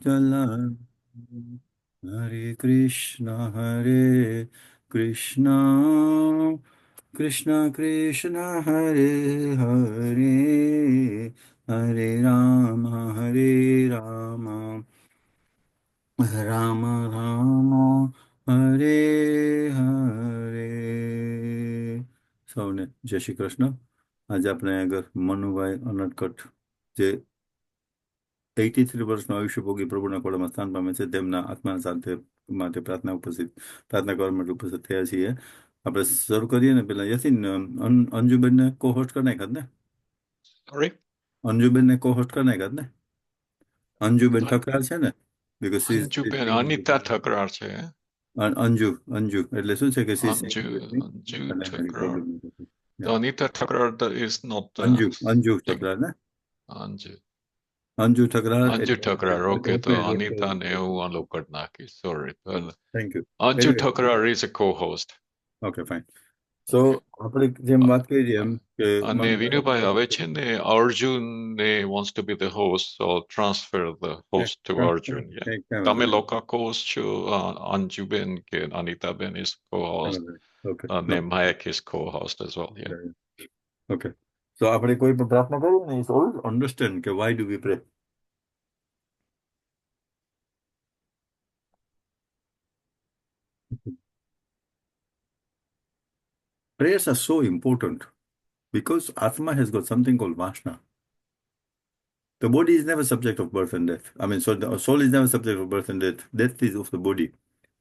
चला हरे कृष्णा कृष्णा कृष्णा हरे हरे हरे राम રામ રામ હરે હરે. સૌને જય શ્રી કૃષ્ણ. આજે આપણે આગળ મનુભાઈ અનટકટ જે 83 વર્ષનું આયુષ્ય ભોગી પ્રભુના ખોળામાં સ્થાન પામે છે તેમના આત્માના શાંતિ માટે પ્રાર્થના કરવા માટે ઉપસ્થિત થયા છીએ. આપણે શરૂ કરીએ ને પેલા યસીન અંજુબેનને કો-હોસ્ટ કરી નાખ્યા ને? Sorry? અંજુબેનને કો-હોસ્ટ કરી નાખ્યા ને? અંજુબેન ઠકરાર છે ને? બીકોઝ અંજુબેન અનિતા ઠકરાર છે. અંજુ એટલે શું છે કે Anju Thakrar. The Anju Anita Thakrar is not Anju thing. Thakrar ને? Anju. Anju Thakrar Anju Thakrar. Okay, તો Anita ને થેન્ક હું અલગ કરી નાખી. Sorry. You. Anju Thakrar is a co-host. Okay fine. So આપણે જેમ વાત કરી એમ કે અને વિનુભાઈ હવે છે ને અર્જુન ને wants to be the host, so I'll transfer the host to Arjun. Yeah. તમે લોકો co-host છો, અંજુબેન કે અનિતાબેન is co-host, અને Mayak is co-host as well. Yeah. Okay. So આપણે કોઈ પણ પ્રાર્થના કરીએ ને ઇટ્સ ઓલવેઝ અન્ડરસ્ટેન્ડ કે why do we pray. Prayers are so important because Atma has got something called Vashna. The body is never subject of birth and death. I mean, so the soul is never subject of birth and death. Death is of the body.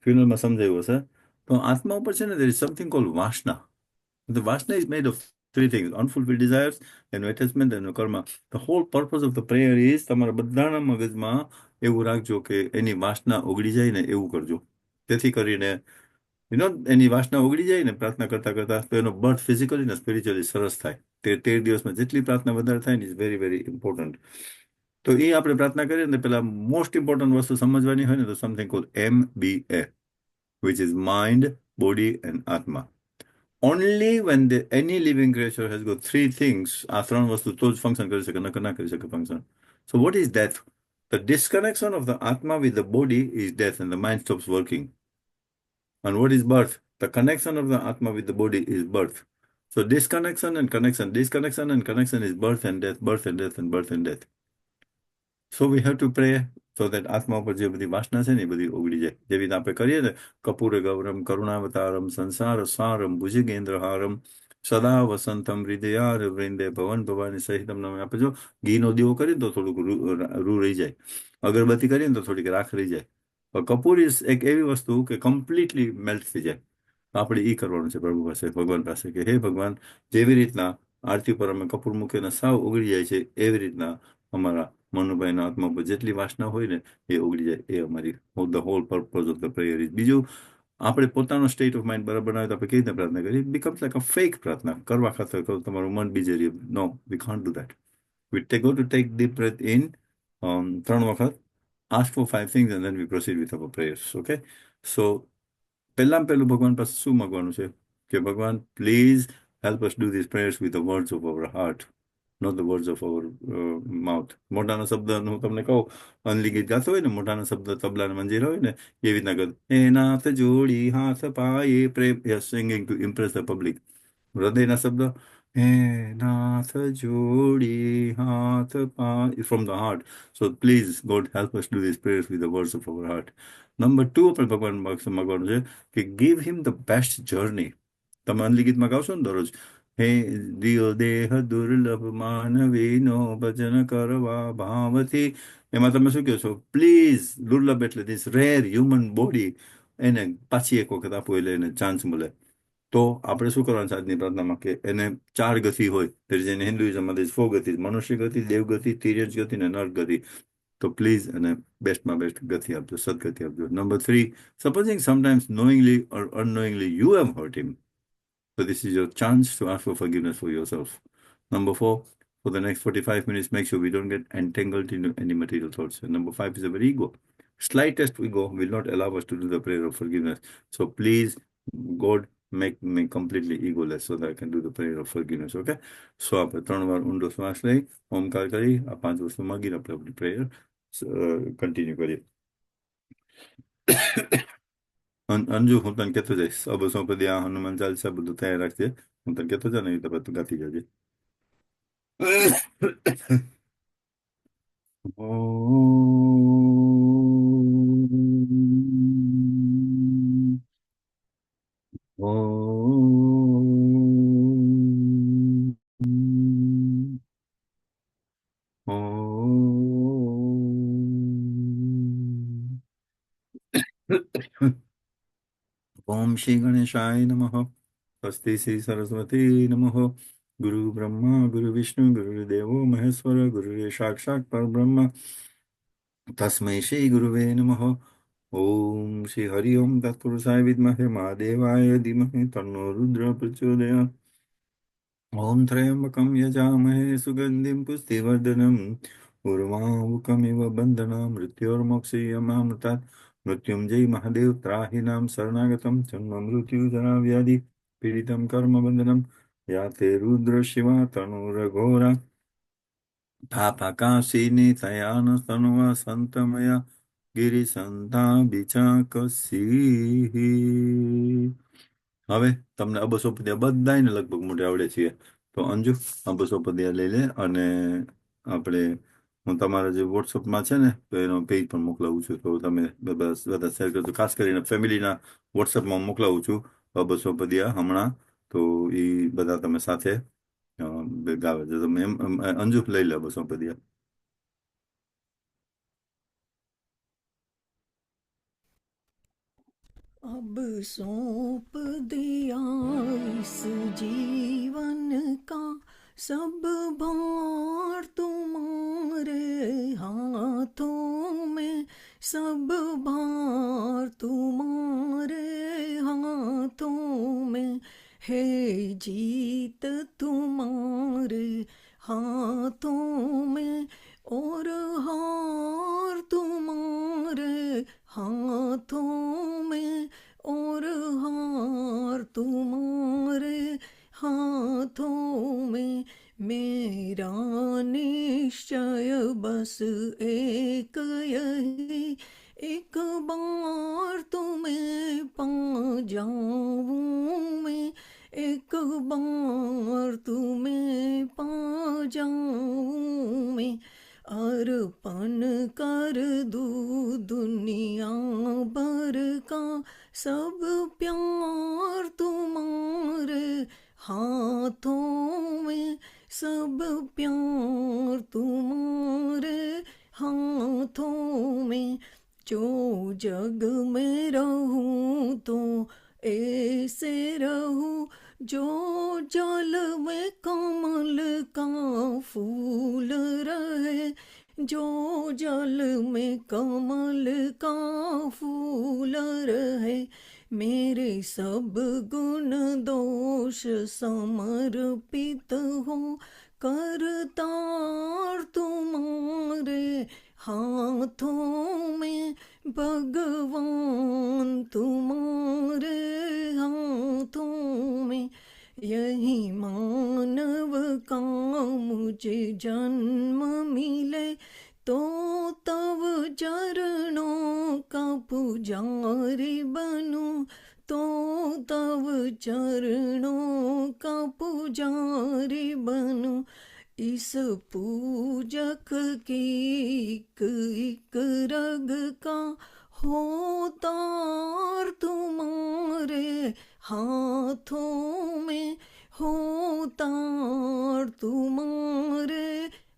ફ્યુનલમાં સમજાયું હશે. તો આત્મા ઉપર છે ને there is something called Vashna. The Vashna is made of three things: unfulfilled desires, and attachment, and karma. The whole purpose of the prayer is તમારા બધાના મગજમાં એવું રાખજો કે એની વાસના ઓગળી જાય ને એવું કરજો. તેથી કરીને એની વાસના ઓગળી જાય ને પ્રાર્થના કરતા કરતા તો એનો બર્થ ફિઝિકલી ને સ્પિરિચ્યુઅલી સરસ થાય. 13 દિવસમાં જેટલી પ્રાર્થના વધારે થાય ને ઇઝ વેરી વેરી ઇમ્પોર્ટન્ટ. તો એ આપણે પ્રાર્થના કરીએ ને પેલા મોસ્ટ ઇમ્પોર્ટન્ટ વસ્તુ સમજવાની હોય ને તો something cold MBA, which is mind, body and atma. Only when any living creature has got three things, આ ત્રણ વસ્તુ તો જ ફંક્શન કરી શકે, નકર ના કરી શકે function. So what is death? The disconnection of the atma with the body is death and the mind stops working. And what is birth? The connection of the atma with the body is birth. So disconnection and connection is birth and death, birth and death and birth and death. So we have to pray so that આત્મા ઉપર જે બધી વાસના છે ને એ બધી ઓગળી જાય. જેવી રીતે આપણે કરીએ ને કપૂર ગૌરમ કરુણાવતારમ સંસાર સારમ ભુજગેન્દ્રહારમ સદા વસંતમ હૃદયાર વૃંદે ભવન ભવાની સહિતમ નામે આપણે જો ઘીનો દીવો કરીએ તો થોડુંક રૂ રહી જાય, અગરબત્તી કરીએ ને તો થોડીક રાખ રહી જાય. કપૂર ઇઝ એક એવી વસ્તુ કે કમ્પ્લીટલી મેલ્ટ થઈ જાય. આપણે એ કરવાનું છે પ્રભુ પાસે, ભગવાન પાસે કે હે ભગવાન, જેવી રીતના આરતી પર અમે કપૂર મૂકીને સાવ ઓગળી જાય છે એવી રીતના અમારા મનુભાઈના આત્મા પર જેટલી વાસના હોય ને એ ઓગળી જાય. એ અમારી the whole purpose of the prayer is. બીજું, આપણે પોતાનો સ્ટેટ ઓફ માઇન્ડ બરાબર બનાવે તો આપણે કેવી રીતે પ્રાર્થના કરીએ? બીકમ્સ લાઈક અ ફેક પ્રાર્થના. કરવા ખાતર કરો, તમારું મન બીજે રહ્યું. No, we can't do that. We go to take deep breath in 3 વખત, ask for 5 things and then we proceed with our prayers. Okay? So પહેલાં પહેલું ભગવાન પાસે શું માંગવાનું છે કે ભગવાન please help us do this prayers with the words of our heart, not the words of our mouth. મોઢાના શબ્દ હું તમને કહું, અનલી ગીત ગાતો હોય ને, મોઢાના શબ્દ તબલાના મંજીરા હોય ને એવી રીતના કર, એ નાથ જોડી હાથ પાયે પ્રેમ, singing to impress the public. હૃદયના શબ્દ હે નાથ જોડી હાથ પાય from the heart. So please God help us do this prayers with the words of our heart. Number 2 આપણે ભગવાન માંગવાનું છે કે give him the best journey. તમે અનલી ગીતમાં ગાવશો ને દરરોજ, હે દિયો દેહ દુર્લભ માનવીનો ભજન કરવા ભાવથી, એમાં તમે શું કહો છો? પ્લીઝ, દુર્લભ એટલે ધીસ રેર હ્યુમન બોડી, એને પાછી એક વખત આપો એટલે એને ચાન્સ મળે. તો આપણે શું કરવાનું છે આજની પ્રાર્થનામાં કે એને 4 ગતિ હોય. જેને હિન્દુઇઝમમાં 4 ગતિ: મનુષ્ય ગતિ, દેવગતિ, તિર્યજ ગતિ અને નર્ક ગતિ. તો પ્લીઝ અને બેસ્ટમાં બેસ્ટ ગતિ આપજો, સદગતિ આપજો. Number 3, supposing sometimes knowingly or unknowingly you have hurt him, so this is your chance to ask for forgiveness for yourself. Number 4, for the next 45 minutes, make sure we don't get entangled into any material thoughts. And number 5 is our ego. Slightest ego will not allow us to do the prayer of forgiveness. So please, God, make me completely egoless so that I can do the prayer of forgiveness. Okay? So આપણે 3 વાર ઊંડો શ્વાસ લઈ ઓમકાર કરી આ 5 વસ્તુ માગીને આપણે આપણી પ્રેયર કન્ટિન્યુ કરીએ. અંજુ, હું તને કહેતો જઈશ. અબ સોંપદી આ હનુમાન ચાલીસા બધું તૈયાર રાખજે. હું તને કહેતો જાય ને એ તો બધું ગાતી જજે. ओम श्री गणेशाय नमः. स्वस्ति श्री सरस्वती नमः. गुरु ब्रह्मा गुरु विष्णु गुरुदेवो महेश्वर गुरु साक्षात् परब्रह्म तस्मै श्री गुरुवे नमः. ओम श्री हरि ओम तत्पुरुषाय विद्महे महादेवाय धीमहि तन्नो रुद्र प्रचोदयात्. ओम त्र्यंबकं यजामहे सुगंधिं पुष्टिवर्धनम् उर्वारुकमिव बन्धनान् मृत्योर्मोक्षयमामृतात्. मृत्युंजय महादेव त्राहि नाम शरणागतं जन्म मृत्यु जरा व्याधि पीडितं कर्मबन्धनं या ते रुद्र शिवा तनुरघोरा पापकाशिनी तयान तनुवा संतमया गिरिसंताभिचाकसी. હવે તમને અબસોપદિયા બધાને લગભગ મોઢે આવડે છે. તો અંજુ અબસોપદિયા લઈ લે અને આપણે હું તમારા જે વોટ્સઅપમાં છે ને તો એનો પેજ પણ મોકલાવું છું. તો તમે બધા શેર કરજો. ખાસ કરીને ફેમિલીના વોટ્સઅપમાં મોકલાવું છું અબસોપદિયા હમણાં. તો એ બધા તમે સાથે ગાવે છે. તમે અંજુ લઈ લે અબસોપદિયા. अब सौंप दिया इस जीवन का सब भार तुम्हारे हाथों में, सब भार तुम्हारे हाथों में है, जीत तुम्हारे हाथों में और हार तुम्हारे हाथों में और हार तुम्हारे हाथों में. मेरा निश्चय बस एक यही, एक बार तुम्हें पा जाऊं मैं, एक बार तुम्हें पा जाऊं मैं. अर्पण कर दूं दुनिया भर का सब प्यार तुम्हारे हाथों में, सब प्यार तुम्हारे हाथों में. जो जग में रहूं तो ऐसे रहूं, जो जल में कमल का फूल रहे, जो जल में कमल का फूल रहे. मेरे सब गुण दोष समर्पित हो, करतार तुम्हारे हाथों में, भगवान तुम्हारे हाथों में. यही मानव का मुझे जन्म मिले, तो तव चरणों का पुजारी बनूं, तो तव चरणों का पुजारी बनूं. इस पूजक की एक रग का होतार तुम्हारे हाथों में, होतार तुम्हारे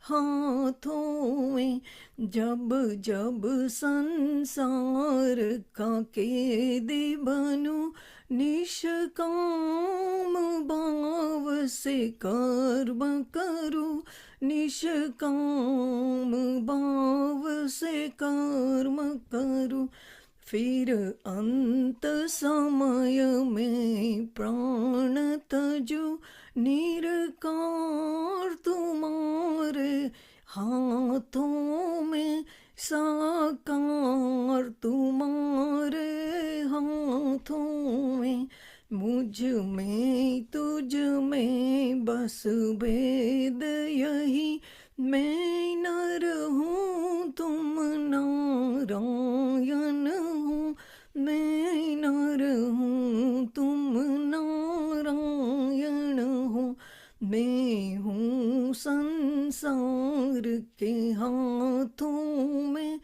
हाथों में. जब जब संसार का कैदी बनूं, निष्काम भाव से कर्म करूं, निष्काम भाव से कर्म करूं. फिर अंत समय में प्राण तजूं, निरकार तुम्हारे हाथों में, साकार तुम्हारे हाथों में. मुझ में तुझ में बस भेद यही, मैं नर हूँ तुम नारायण हो, मैं नर हूँ तुम नारायण हो, मैं हूँ संसार के हाथों में,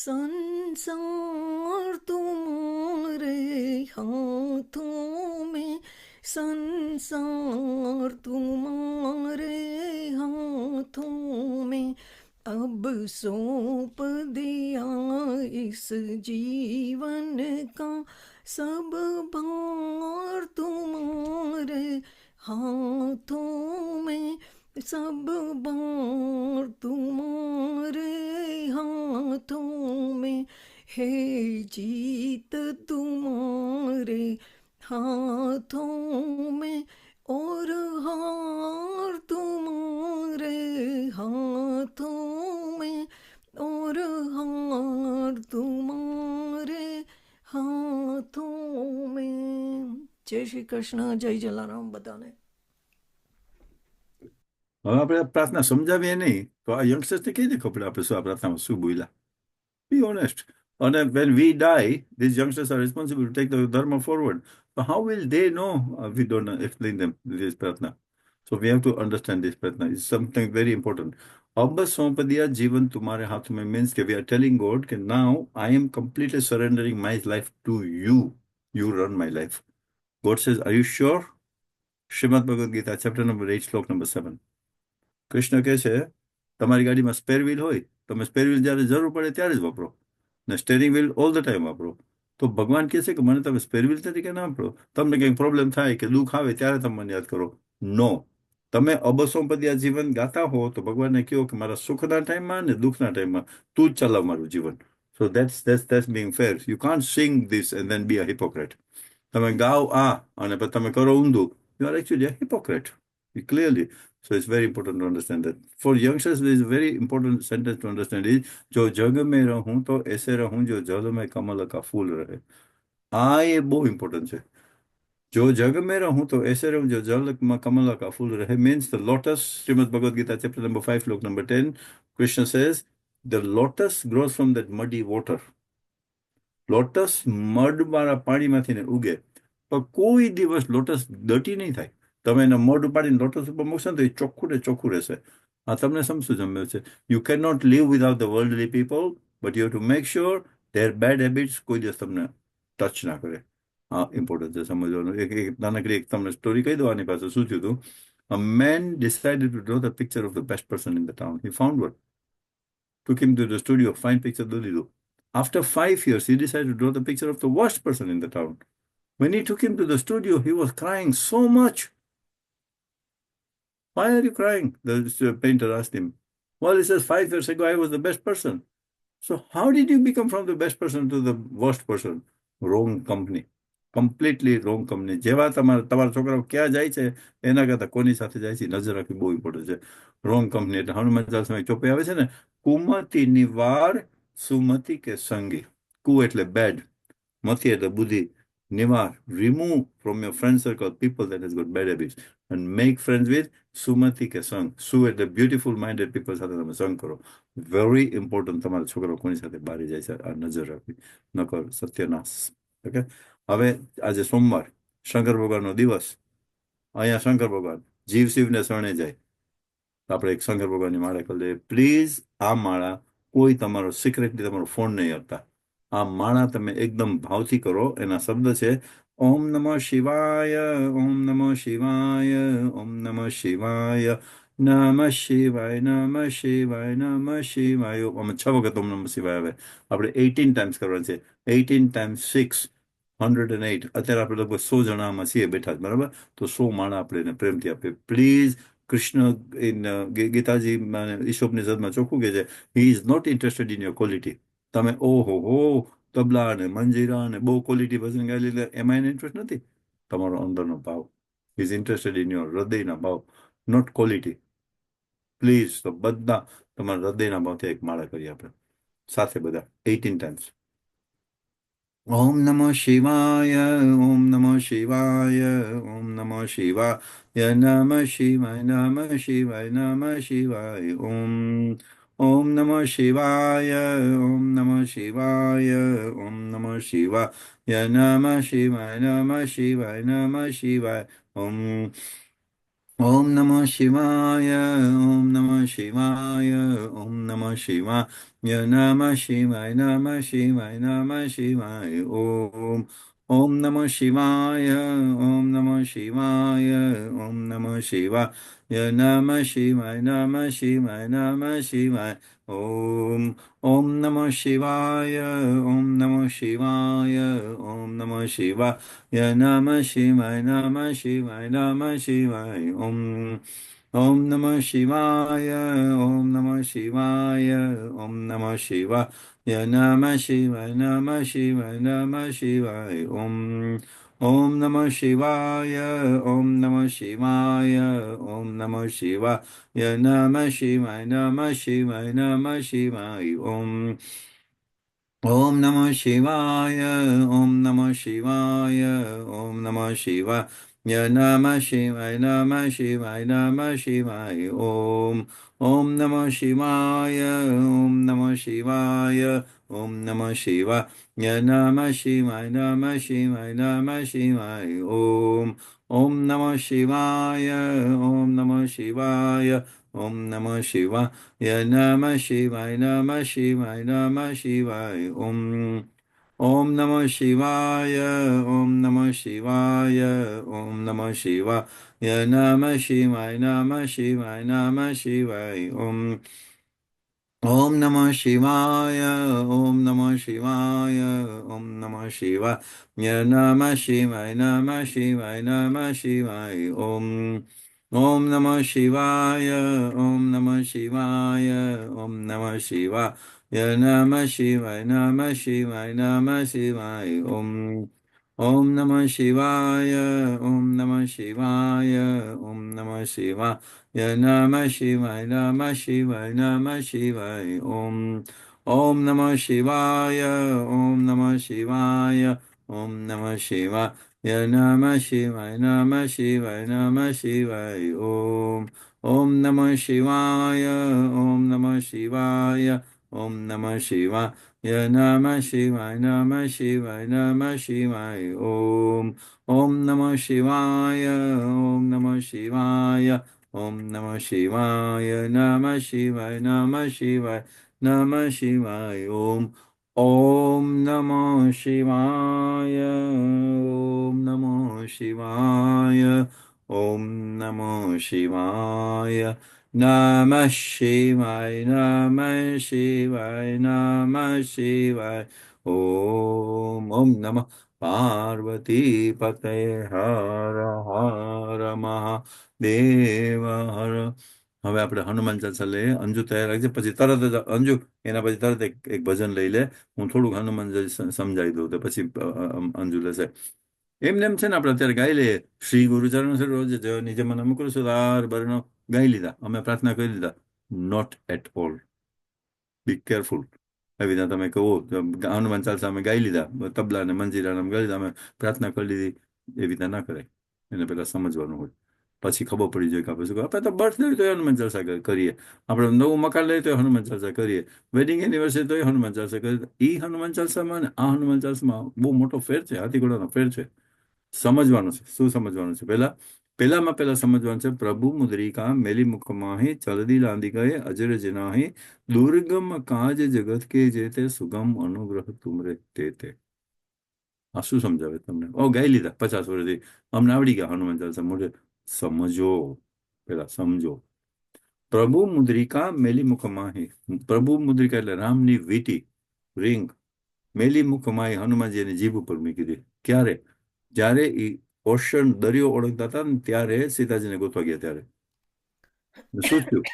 संसार तुम्हारे हाथों में, संसार तुम्हारे हाथों में, अब सौंप दिया इस जीवन का सब भार तुम्हारे हाथों में, सब भार तुम्हारे हाथों में, है जीत तुम्हारे हाथों में, और हार तुम्हारे हाथों में, और हार तुम्हारे हाथों में। जय श्री कृष्ण, जय जलाराम बधाने। હવે આપણે પ્રાર્થના સમજાવીએ નહીં તો આ યંગસ્ટર્સને કઈ દે ખબર આપણે શું આ પ્રાર્થનામાં શું બોલ્યા. Be honest. And when we die, these youngsters are responsible to take the dharma forward. So how will they know? We don't explain them this pratna. So we have to understand this pratna. It's something very important. Abba Sompadiya Jivan Tumhare Haath Mein means that we are telling God that now I am completely surrendering my life to you. You run my life. God says, are you sure? Srimad Bhagavad Gita, chapter number 8, slok number 7. Krishna કહે છે તમારી ગાડીમાં spare wheel હોય, તમે spare wheel જ્યારે જરૂર પડે ત્યારે જ વાપરો ને steering wheel all the time વાપરો. તો ભગવાન કહે છે કે મને તમે સ્પેર વ્હીલ તરીકે ના વાપરો. તમને કંઈક પ્રોબ્લેમ થાય કે દુઃખ આવે ત્યારે તમે મને યાદ કરો. નો, તમે અબસોપદ્યા જીવન ગાતા હો તો ભગવાનને કહો કે મારા સુખના ટાઈમમાં ને દુઃખના ટાઈમમાં તું જ ચલાવ મારું જીવન. સો that's being fair. You can't sing this and then be a hypocrite. તમે ગાઓ આ અને પછી તમે કરો ઊંધું. You are actually a hypocrite. Clearly. So it's very important to understand that. For youngsters, there is a very important sentence to understand is, जो जग में रहूं तो ऐसे रहूं जो जल में कमल का फूल रहे. આ એ બહુ ઇમ્પોર્ટન્ટ છે. જો જગ में रहूं तो ऐसे रहूं जो जल में कमल का फूल रहे means the lotus. Srimad Bhagavad Gita chapter number 5 slok number 10, Krishna says the lotus grows from that muddy water. Lotus mud વાળા પાણીમાંથી ને ઉગે, પણ કોઈ દિવસ લોટસ ડર્ટી નહીં થાય. તમે એને મડ ઉપાડીને લોટસ ઉપર મૂકશો ને તો એ ચોખ્ખું ને ચોખ્ખું રહેશે. આ તમને સમજવું જમ્યું છે. You can not live without the worldly people, but you have to make sure their bad habits કોઈ દિવસ તમને ટચ ના કરે. આ ઇમ્પોર્ટન્ટ છે સમજવાનું. એક નાનકડી એક તમને સ્ટોરી કહી દો આની પાસે શું થયું હતું. A man decided to draw the picture of the best person in the town. He found one. Took him to the studio, fine picture દોરી દીધું. After 5 years, he decided to draw the picture of the worst person in the town. When he took him to the studio, he was crying so much. Why are you crying? The painter asked him. Well, he says, 5 years ago, I was the best person. So how did you become from the best person to the worst person? Wrong company. Completely wrong company. જેવા તમારા છોકરાઓ ક્યાં જાય છે એના કરતા કોની સાથે જાય છે નજર રાખવી બહુ ઇમ્પોર્ટન્ટ છે. રોંગ કંપની એટલે હનુમાન ચાલીસામાં એક ચોપડી આવે છે ને, કુમતિ નિવાર સુમતિ કે સંગી. કુ એટલે બેડ, મતિ એટલે બુદ્ધિ, નિવાર remove from your friend circle people that has got bad habits and make friends with સુમતિ કે સંગ. સુ એટલે beautiful minded people સાથે તમે સંગ કરો. Very important. તમારા છોકરાઓ કોની સાથે બહાર જાય છે આ નજર રાખવી, નકર સત્યનાશ. ઓકે, હવે આજે સોમવાર, શંકર ભગવાનનો દિવસ. અહીંયા શંકર ભગવાન જીવ શિવને શરણે જાય તો આપણે એક શંકર ભગવાનની માળા કરી દઈએ. પ્લીઝ આ માળા કોઈ તમારો સિક્રેટલી તમારો ફોન નહીં આપતા. આ માળા તમે એકદમ ભાવથી કરો. એના શબ્દ છે ઓમ નમઃ શિવાય, ઓમ નમઃ શિવાય, ઓમ નમઃ શિવાય, નમઃ શિવાય, નમઃ શિવાય, નમઃ શિવાય. આમાં 6 વખત ઓમ નમઃ શિવાય આવે. આપણે 18 ટાઈમ્સ કરવાનું છે. 18 ટાઈમ્સ 6, 108. અત્યારે આપણે લગભગ 100 જણા આમાં છીએ બેઠા, બરાબર? તો 100 માળા આપણે એને પ્રેમથી આપીએ. પ્લીઝ. કૃષ્ણ ગીતાજી ઈશોપનિષદમાં ચોખ્ખું કહે છે, he is not interested in your quality. તમે ઓહો હો તબલા ને મંજીરા ને બહુ ક્વોલિટી ભજન ગાઈ લીધે એમાં એને ઇન્ટરેસ્ટ નથી. તમારો અંદરનો ભાવ. ઇઝ ઇન્ટરેસ્ટેડ ઇન યોર હૃદયના ભાવ, નોટ ક્વોલિટી. પ્લીઝ. તો બધા તમારા હૃદયના ભાવથી એક માળા કરીએ આપણે સાથે બધા 18 ટાઈમ્સ. ઓમ નમઃ શિવાય, ઓમ નમઃ શિવાય, ઓમ નમઃ શિવાય, નમઃ શિવાય, નમઃ શિવાય, નમઃ શિવાય. ઓમ Om Namah Shivaya, Om Namah Shivaya, Om Namah Shivaya, Namah Shivaya, Namah Shivaya, Namah Shivaya, Om Om Namah Shivaya, Om Namah Shivaya, Om Namah Shivaya, Namah Shivaya, Namah Shivaya, Namah Shivaya, Om Namah Shivaya, Om Namah Shivaya, Om Namah Shivaya, Namah Shivaya, Namah Shivaya, Namah Shivaya, Om Namah Shivaya, Om Namah Shivaya, Om Namah Shivaya, Namah Shivaya, Namah Shivaya, Namah Shivaya, Om Namah Shivaya, Om Namah Shivaya, Om Namah Shivaya, Namah Shivaya, Namah Shivaya, Namah Shivaya, Om Namah Shivaya, Om Namah Shivaya, Om Namah Shivaya, Namah Shivaya, Namah Shivaya, Namah Shivaya, Om Namah Shivaya, Om Namah Shivaya, Om Namah Shivaya, Namah Shivaya, Namah Shivaya, Namah Shivaya, Om Namah Shivaya, Om Namah Shivaya, Om Namah Shivaya, Namah Shivaya, Namah Shivaya, Namah Shivaya, Om Namah Shivaya, Om Namah Shivaya, Om Namah Shivaya, Namah Shivaya, Namah Shivaya, Namah Shivaya, Om Namah Shivaya, Om Namah Shivaya, Om Namah Shivaya, Namah Shivaya, Namah Shivaya, Namah Shivaya, Om Namah Shivaya, Om Namah Shivaya, Om Namah Shivaya, Namah Shivaya, Namah Shivaya, Namah Shivaya, Om Namah Shivaya, Om Namah Shivaya, Om Namah Shivaya, Namah Shivaya, Namah Shivaya, Namah Shivaya, Om Namah Shivaya, Om Namah Shivaya, Om Namah Shivaya, Namah Shivaya, Namah Shivaya, Namah Shivaya, Om Namah Shivaya, Om Namah Shivaya, Om Namah Shivaya, Namah Shivaya, Namah Shivaya, Namah Shivaya, Om Namah Shivaya, Om Namah Shivaya, Om Namah Shivaya, Namah Shivaya, Namah Shivaya, Namah Shivaya, Om Namah Shivaya, Om Namah Shivaya, Om Namah Shivaya, Namah Shivaya, Namah Shivaya, Namah Shivaya, Om Namah Shivaya, Om Namah Shivaya, Om Namah Shivaya, Namah Shivaya, Namah Shivaya, Namah Shivaya, Om Namah Parvati Pate Har Har Maha દેવ હર. હવે આપણે હનુમાન ચાલીસા લઈએ. અંજુ તૈયાર રાખજે, પછી તરત જ અંજુ એના પછી તરત એક ભજન લઈ લે. હું થોડુંક હનુમાન ચાલીસા સમજાવી દઉં તો પછી અંજુ લેશે. એમને એમ છે ને આપણે અત્યારે ગાઈ લઈએ. શ્રી ગુરુચરણ સરોજ જય નિજ મન મુકુર સુધાર બરનો ગાઈ લીધા, અમે પ્રાર્થના કરી લીધા. Not at all, be careful. એવી રીતના તમે કહો હનુમાન ચાલીસા અમે ગાઈ લીધા, તબલા ને મંજીરા અમે ગાઈ લીધા, અમે પ્રાર્થના કરી લીધી, એવી રીતના ના કરાય. એને પેલા સમજવાનું હોય, પછી ખબર પડી જાય કે આપણે શું. આપણે તો બર્થડે હોય તો હનુમાન ચાલીસા કરીએ, આપણે નવું મકાન લઈએ તો હનુમાન ચાલીસા કરીએ, વેડિંગ એનિવર્સરી તો હનુમાન ચાલીસા કરીએ. એ હનુમાન ચાલીસામાં ને આ હનુમાન ચાલીસામાં બહુ મોટો ફેર છે, હાથી ઘોડાનો ફેર છે. સમજવાનું છે. શું સમજવાનું છે? પહેલા સમજવાનું છે, પ્રભુ મુદ્રિકા મેલી મુખ માહી ચલદી લાંદી ગયે અજર જનાહી દુર્ગમ કાજ જગત કે જેતે સુગમ અનુગ્રહ તુમરે તે. આ શું સમજાવે તમને? ગાઈ લીધા 50 વર્ષથી, અમને આવડી ગયા હનુમાન ચાલીસા મોઢે. સમજો, પેલા સમજો. પ્રભુ મુદ્રિકા મેલી મુખ માહી. પ્રભુ મુદ્રિકા એટલે રામની વીટી, રિંગ. મેલી મુખ માહી હનુમાનજી એની જીભ ઉપર મૂકી દે. ક્યારે? જ્યારે એ ઓશન દરિયો ઓળખતા હતા ને ત્યારે સીતાજીને ગોતવા ગયા ત્યારે. શું થયું?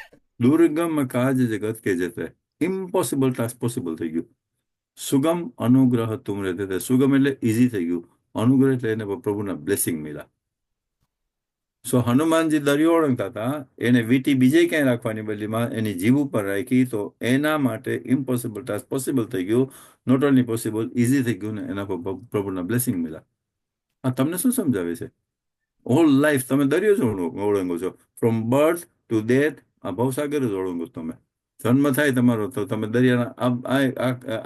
દુર્ગમ કાજ જગત કે જતે. ઇમ્પોસિબલ ટાસ્ક પોસિબલ થઈ ગયું. સુગમ અનુગ્રહ તુમરે તે. સુગમ એટલે ઈઝી થઈ ગયું, અનુગ્રહ એટલે એને પ્રભુના બ્લેસિંગ મળ્યા. સો હનુમાનજી દરિયો ઓળંગતા હતા, એને વીટી બીજે ક્યાંય રાખવાની બદલીમાં એની જીભ ઉપર રાખી, તો એના માટે ઇમ્પોસિબલ ટાસ્ક પોસિબલ થઈ ગયું. નોટ ઓનલી પોસિબલ, ઈઝી થઈ ગયું ને એના પર પ્રભુના બ્લેસિંગ મળ્યા. આ તમને શું સમજાવે છે? હોલ લાઈફ તમે દરિયો જ ઓળંગો છો, ફ્રોમ બર્થ ટુ ડેથ. આ ભવસાગર જ ઓળંગો તમે. જન્મ થાય તમારો તો તમે દરિયાના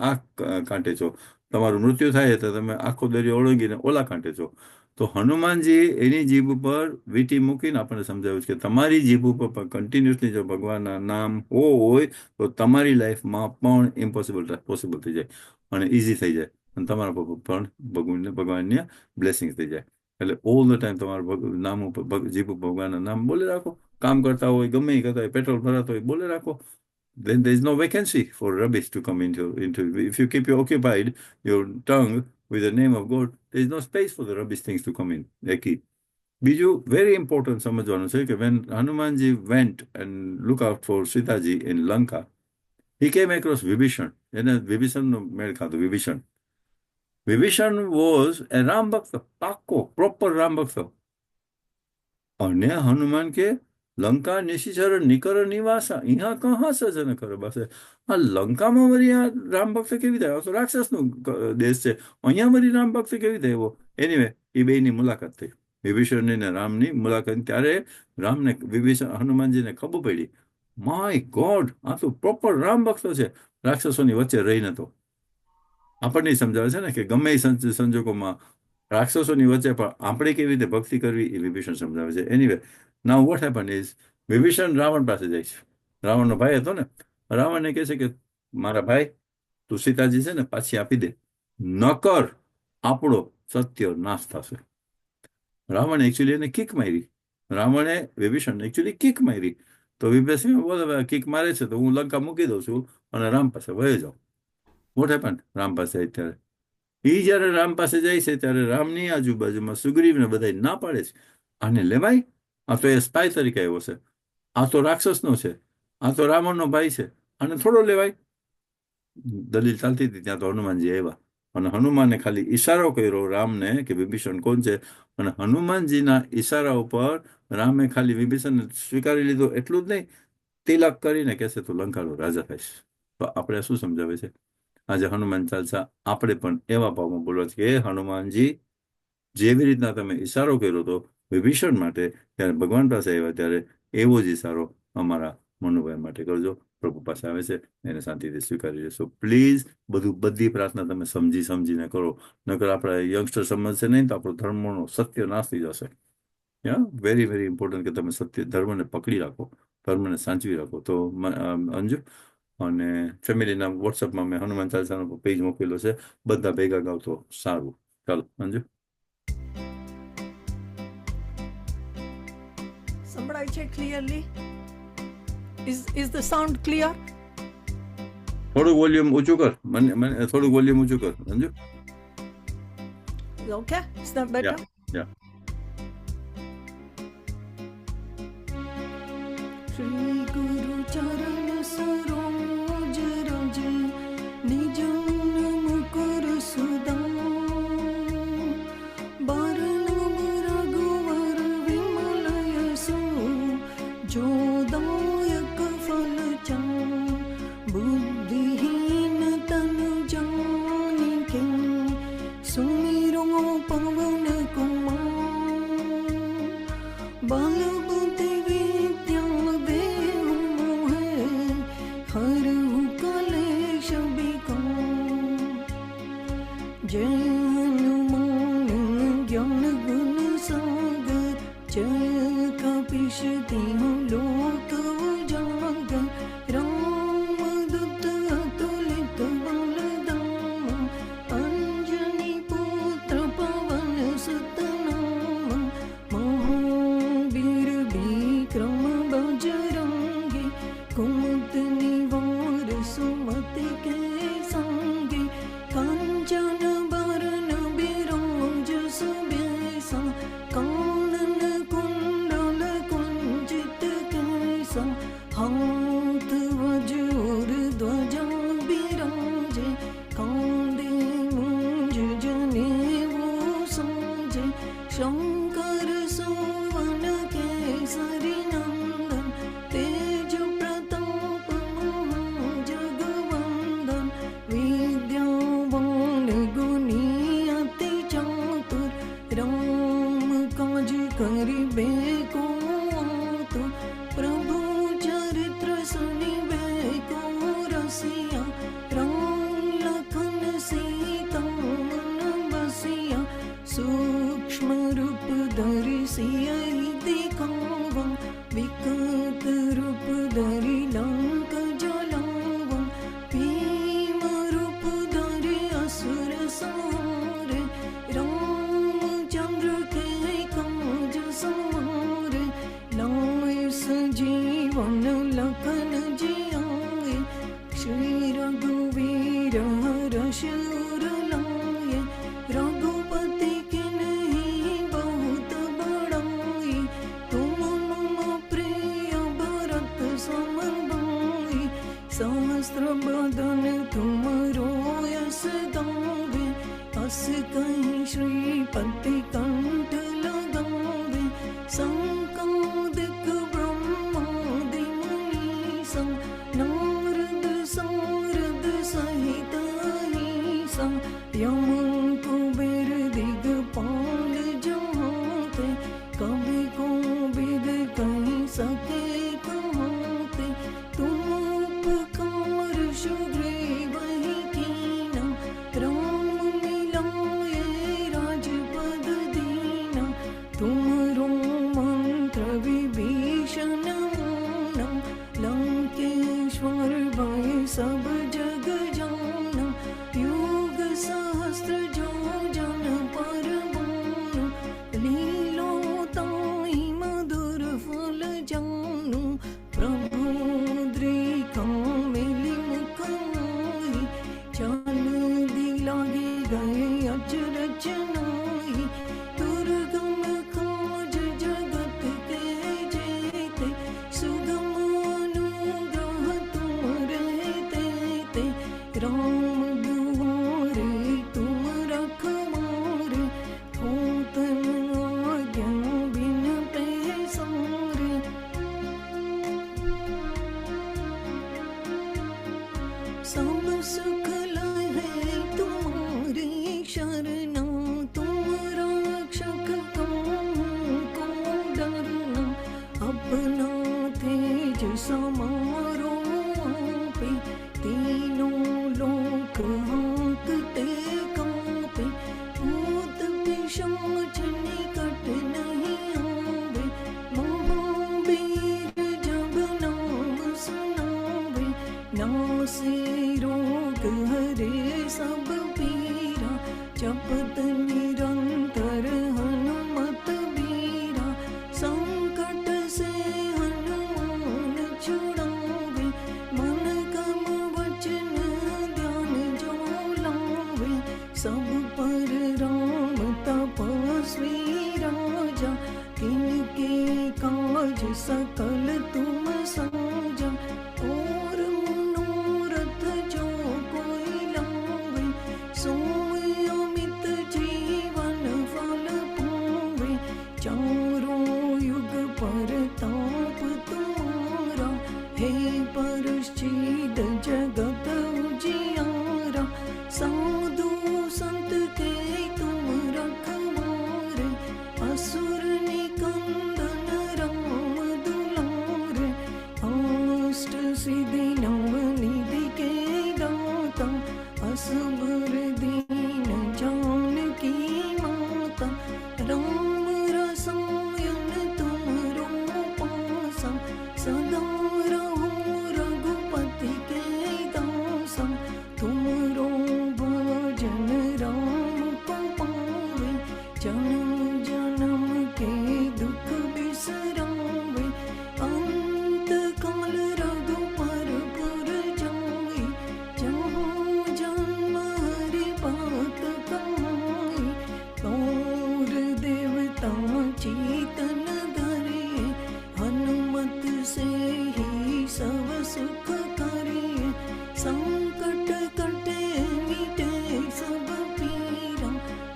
આ કાંઠે છો, તમારું મૃત્યુ થાય તો તમે આખો દરિયો ઓળંગીને ઓલા કાંઠે છો. તો હનુમાનજી એની જીભ ઉપર વીંટી મૂકીને આપણને સમજાવ્યું છે કે તમારી જીભ ઉપર પણ કન્ટિન્યુઅસલી જો ભગવાનના નામ હોય તો તમારી લાઈફમાં પણ ઇમ્પોસિબલ પોસિબલ થઈ જાય અને ઇઝી થઈ જાય અને તમારા પર પણ ભગવાનની બ્લેસિંગ થઈ જાય. એટલે ઓલ ધ ટાઈમ તમારા નામ ઉપર જીભ ઉપર ભગવાનના નામ બોલે રાખો. કામ કરતા હોય, ગમે એ કરતા હોય, પેટ્રોલ ભરાતો હોય, બોલે રાખો. Then there is no vacancy for rubbish to come into. If you keep occupied your tongue with the name of God, there is no space for the rubbish things to come in. બીજું very important સમજવાનું છે કે when Hanumanji went and look out for Sitaji in Lanka, he came across Vibhishan. એને વિભીષણનો મેળ ખાધો. Vibhishan was a Ram ભક્ત, પાક્કો proper Ram ભક્ત. અને હનુમાન કે લંકા નિશિચર નિકર નિવાસા અહીંયા કહા સજન કર બસે. આ લંકામાં વળી આ રામ ભક્ત કેવી થાય? તો રાક્ષસનો દેશ છે, અહીંયા વળી રામ ભક્ત કેવી થાય? એવો એનીવે એ બેની મુલાકાત થઈ, વિભીષણની ને રામની મુલાકાત. ત્યારે રામને હનુમાનજીને ખબર પડી, માય ગોડ, આ તો પ્રોપર રામ ભક્ત છે, રાક્ષસોની વચ્ચે રહી નતો. આપણને સમજાવે છે ને કે ગમે એ સંજોગોમાં રાક્ષસોની વચ્ચે પણ આપણે કેવી રીતે ભક્તિ કરવી એ વિભીષણ સમજાવે છે. Anyway now what happen is, Vibhishan Ravan પાસે જાય છે. રાવણનો ભાઈ હતો ને. રાવણને કહે છે કે મારા ભાઈ તું સીતાજી છે ને પાછી આપી દે, નકર આપણો સત્ય નાશ થશે. રાવણે એકચ્યુઅલી એને કિક મારી. રાવણે વિભીષણને એકચ્યુઅલી કિક મારી. તો વિભીષણ બોલે કિક મારે છે તો હું લંકા મૂકી દઉં છું અને રામ પાસે વહી જાઉં. What happen? રામ પાસે અત્યારે જયારે રામ પાસે જાય છે ત્યારે રામની આજુબાજુમાં સુગ્રીવને બધા ના પાડે છે, આને લેવાય, આ તો એ સ્પાય તરીકે આવ્યો છે, આ તો રાક્ષસનો છે, આ તો રાવણનો ભાઈ છે, આને થોડો લેવાય. દલીલ ચાલતી હતી ત્યાં તો હનુમાનજી આવ્યા અને હનુમાને ખાલી ઈશારો કર્યો રામને કે વિભીષણ કોણ છે, અને હનુમાનજીના ઈશારા ઉપર રામે ખાલી વિભીષણને સ્વીકારી લીધો. એટલું જ નહીં, તિલક કરીને કહેશે તો લંકાનો રાજા થઈશ. તો આપણે શું સમજાવે છે? આજે હનુમાન ચાલીસા આપણે પણ એવા ભાવમાં બોલવા છે કે હનુમાનજી, જેવી રીતના તમે ઈશારો કર્યો હતો વિભીષણ માટે ત્યારે ભગવાન પાસે આવ્યા, ત્યારે એવો જ ઈશારો અમારા મનુભાઈ માટે કરજો. પ્રભુ પાસે આવે છે, એને શાંતિથી સ્વીકારી લેશો. પ્લીઝ બધી પ્રાર્થના તમે સમજીને કરો, નકર આપણા યંગસ્ટર સમજશે નહીં તો આપણો ધર્મનો સત્ય નાશ થઈ જશે. વેરી વેરી ઇમ્પોર્ટન્ટ કે તમે સત્ય ધર્મને પકડી રાખો, ધર્મને સાચવી રાખો. તો અંજુ અને ફેમિલીના વોટ્સઅપમાં મેં હનુમાન ચાલીસાનો પેજ મોકલેલો છે, બધા ભેગા ગાવ તો સારું. ચાલો અંજુ. સંભળાય છે clearly? Is the sound clear? થોડું વોલ્યુમ ઊંચું કર, મને થોડું વોલ્યુમ ઊંચું કર Anju. Okay, is that better? Yeah. Shri Guru ચરણ સરોજ રજ નિજ મુકુર સુદામ બરનમ રઘુવર વિમલ યસુ જોદાયક ફલ ચામ બુદ્ધિહીન તન જાનિકે સુમિરો પવન કુમાર બલ બુદ્ધિ વિદ્યા દેવ મોહે હરહુ કલેશ વિકાર જય હનુમાન જ્ઞાન ગુણ સાગર જય કપીશ તિહો લોક ઉજાગર રામ દૂત અતુલિત બલધામ અંજની પુત્ર પવન સુત નામ મહાવીર વિક્રમ બજરંગી કુમત નિવાર સુમતિ કે સંગી કાંચન બરન બિરાજ સુબેસા કાનન કુંડલ કુંજિત કેસા बस कहीं श्रीपति कंठ लगावे संकादिक ब्रह्मादि मुनीसा नारद सारद सहित अहिसा यम कुबेर दिगपाल जहाते कवि कोविद कहीं सके कहाते तुम उपकार सुग्रीव ही कीना राम मिलाए राजपद दीना तुमरो मंत्र विभीषण माना लंकेश्वर भय सब जग जाना युग सहस्त्र जो जन पर भानु लीलोताहि मधुर फल जानु प्रभु मुद्रिका मिली मुख माहि चल दिलागे गए अचरज नाहि दुर्गम काज जगत के जेते सुगम अनुग्रह तुमरे तेते राम दुआरे तुम रखवारे होत न आज्ञा बिन पैसारे सब सुख लहे तुम्हारी शरणा तुम रक्षक काहू को डरना अपना तेज समारो आपे तीनों लोक हांकते कांपे भूत पिशाच निकट नहीं आवे महावीर जब नाम सुनावे नासे रोग हरे सब पीरा जपत निरंतर हनुमत बीरा संकट से हनुमान छुड़ावे मन कम वचन ध्यान जो लावे सब पर राम तपस्वी राजा किनके काज सकल तुम साजा और मनोरथ जो कोई लावे सोई अमित जीवन फल पावे चारों युग परताप तुम्हारा हे परश्चिद जगत उजियारा साधु संत के तुम रखवारे असुर निकंदन राम दुलारे अष्ट सिद्धि नव निधि के दाता असबर दीन जानकी माता राम रसायन तुमरो पासा सदा रहो रघुपति के दासा तुमरो भजन राम को पावे जन्म जन्म के दुख बिसरावे अंत काल रघुपर पुर जाई जहाँ जन्म हरि भक्त कहाई और देवता चेतन धरिए हनुमत से ही सब सुख करिए संकट कटे मिटे सब पीरा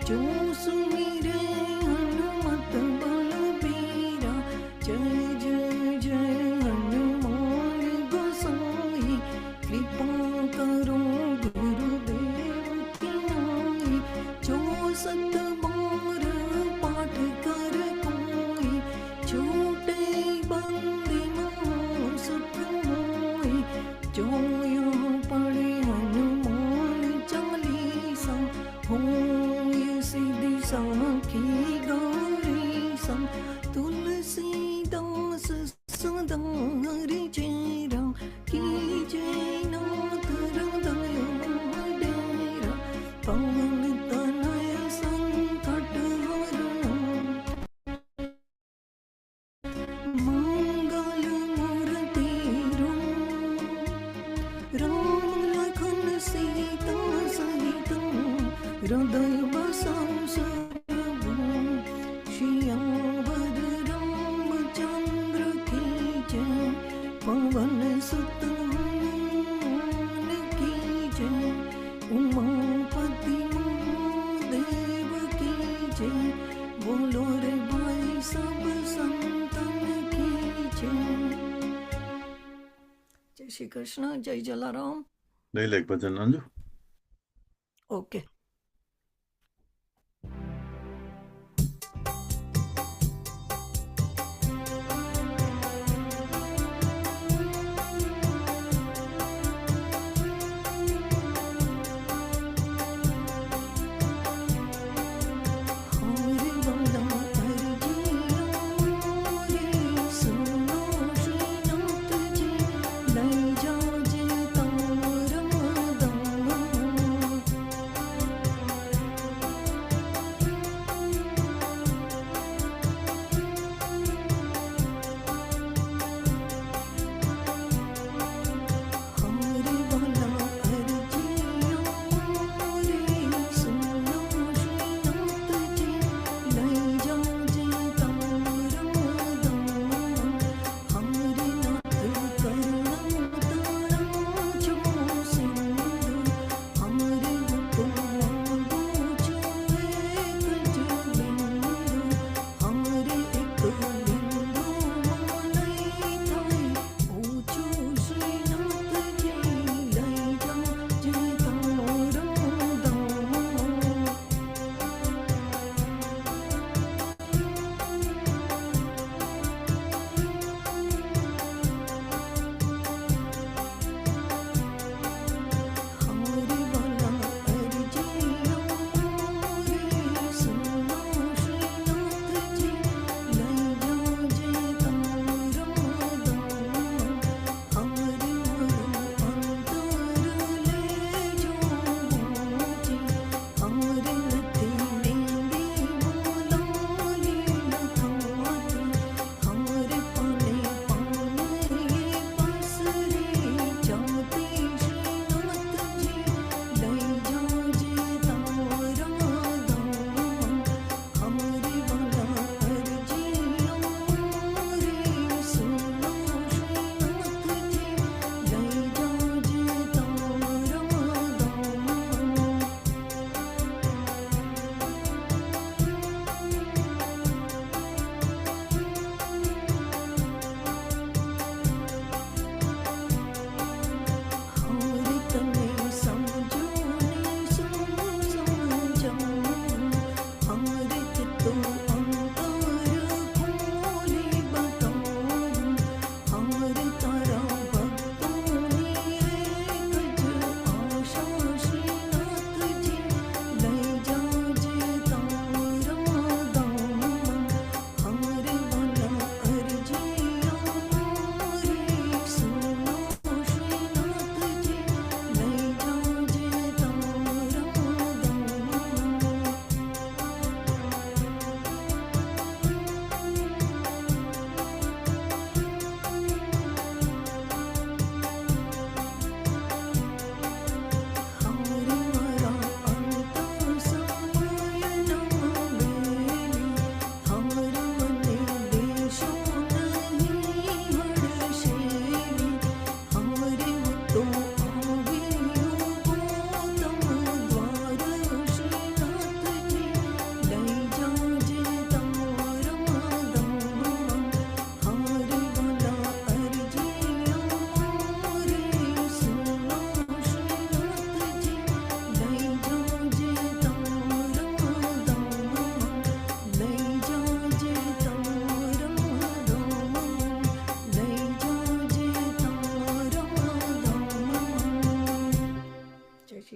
जो सुमिरे हनुमत बलबीरा जय जय जय हनुमान गोसाई कृपा करो गुरुदेव की नाई जो सत बार पाठ कर कोई छूटे बंदी महा सुख होई जो यहाँ पढ़े हनुमान चालीसा होय सिद्धि साखी गौरीसा तुलसीदास सदा हरि चेरा कीजे नाथ हृदय डेरा पवन तनय संकट हरणा मंगल मूर्ति राम लखन सीता सहित हृदय बसाओ सर्वभूम श्यावर रामचंद्र की जय पवन सुत हनुमान की जय उमापति શ્રી કૃષ્ણ, જય જલારામ. લઈ લે ભજન અંજુ. ઓકે.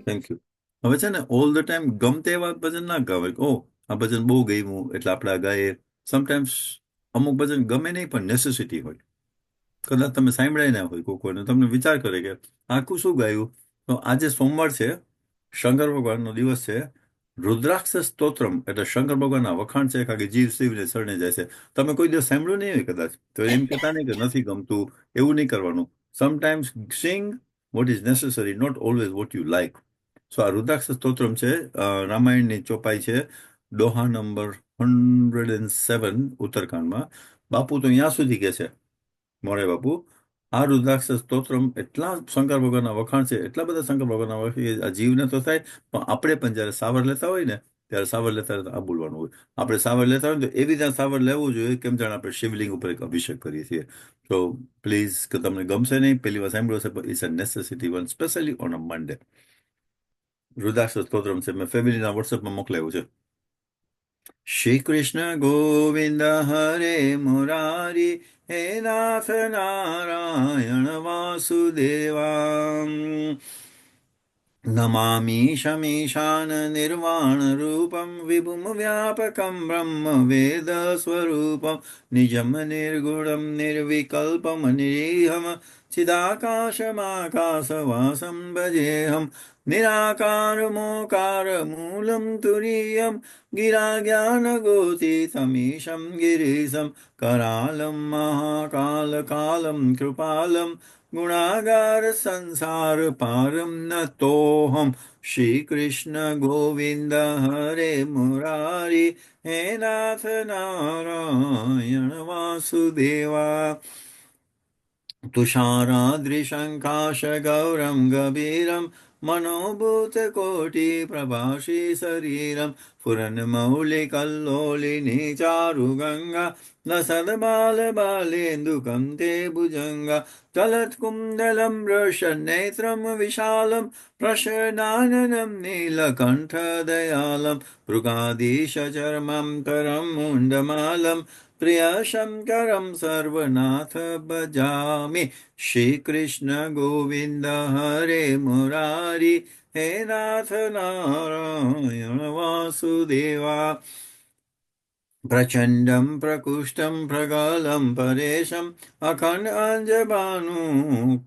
Thank you. હવે છે ને ઓલ ધ ટાઈમ ગમતે એવા ભજન ના ગાવે. ઓ આ ભજન બહુ ગમ્યું એટલે આપણે આ ગાઈએ. સમટાઈમ્સ અમુક ભજન ગમે નહીં પણ નેસેસિટી હોય. કદાચ તમે સાંભળાય ના હોય કોઈ કોઈને, તમને વિચાર કરે કે આખું શું ગાયું. તો આજે સોમવાર છે, શંકર ભગવાનનો દિવસ છે. રુદ્રાક્ષ સ્તોત્રમ એટલે શંકર ભગવાનના વખાણ છે, કારણ કે જીવ શિવને શરણે જાય છે. તમે કોઈ દિવસ સાંભળ્યું નહીં હોય કદાચ, તો એમ કહેતા નહીં કે નથી ગમતું, એવું નહીં કરવાનું. Sometimes sing what is necessary, not always what you like. So આ રુદ્રાક્ષ સ્તોત્રમ છે, રામાયણની ચોપાઈ છે, દોહા નંબર 107 ઉત્તરકાંડમાં. બાપુ તો અહીંયા સુધી કે છે, મોરે બાપુ, આ રુદ્રાક્ષ સ્તોત્રમ એટલા શંકર ભગવાનના વખાણ છે, એટલા બધા શંકર ભગવાનના વખાણ, આ જીવને તો થાય, પણ આપણે પણ જયારે સાવર લેતા હોય ને ત્યારે સાવર લેતા હોય તો આ બોલવાનું હોય. આપણે સાવર લેતા હોય ને તો એવી ત્યાં સાવર લેવું જોઈએ કેમ જાણે આપણે શિવલિંગ ઉપર એક અભિષેક કરીએ છીએ. તો પ્લીઝ, કે તમને ગમશે નહીં, પહેલી વાર સાંભળ્યો છે, પણ it's a necessity one, specially on a Monday. Rudraksha Stotram છે, મેં ફેમિલીના વોટ્સએપમાં મોકલાયું છે. શ્રી કૃષ્ણ ગોવિંદ હરે મુરારી, હે નાથ નારાયણ વાસુદેવા, નમામિ શમીશાન નિર્વાણ રૂપમ વિભુમ વ્યાપકમ બ્રહ્મ વેદ સ્વરૂપમ નિજમ નિર્ગુણમ નિર્વિકલ્પમ નિરીહમ ચિદાકાશમાકાશવાસમ ભજેહમ નિરાકાર મૂલમ તુરીયમ ગિરા જ્ઞાન ગોતીતમીશમ ગિરીશમ કરાલમ મહાકાલ કાલમ કૃપાલમ ગુણાગાર સંસાર પારમ નતોહમ. શ્રી કૃષ્ણ ગોવિંદ હરે મુરારી, હે નાથ નારાયણ વાસુદેવા, તુષારાદ્રિશંકાશ ગૌરમ ગભીરમ મનોભૂતકોટિ પ્રભાસી શરીરમ ફુરન્મૌલિકલ્લોલિની ચારુગંગા લસદબાલબાલેન્દુકં તે ભુજંગા ચલત્કુંડલમ વૃષનેત્રમ વિશાલમ પ્રશનાનનમ નીલકંઠદયાલમ મૃગાધીશચર્મં કરમ મુંડમાલમ પ્રિયશંકરમ સર્વનાથ ભજામિ. શ્રી કૃષ્ણ ગોવિંદ હરે મુરારી, હે નાથ નારાયણ વાસુદેવા, પ્રચંડમ પ્રકુષ્ટમ પ્રગલમ પરેશમ અખંડ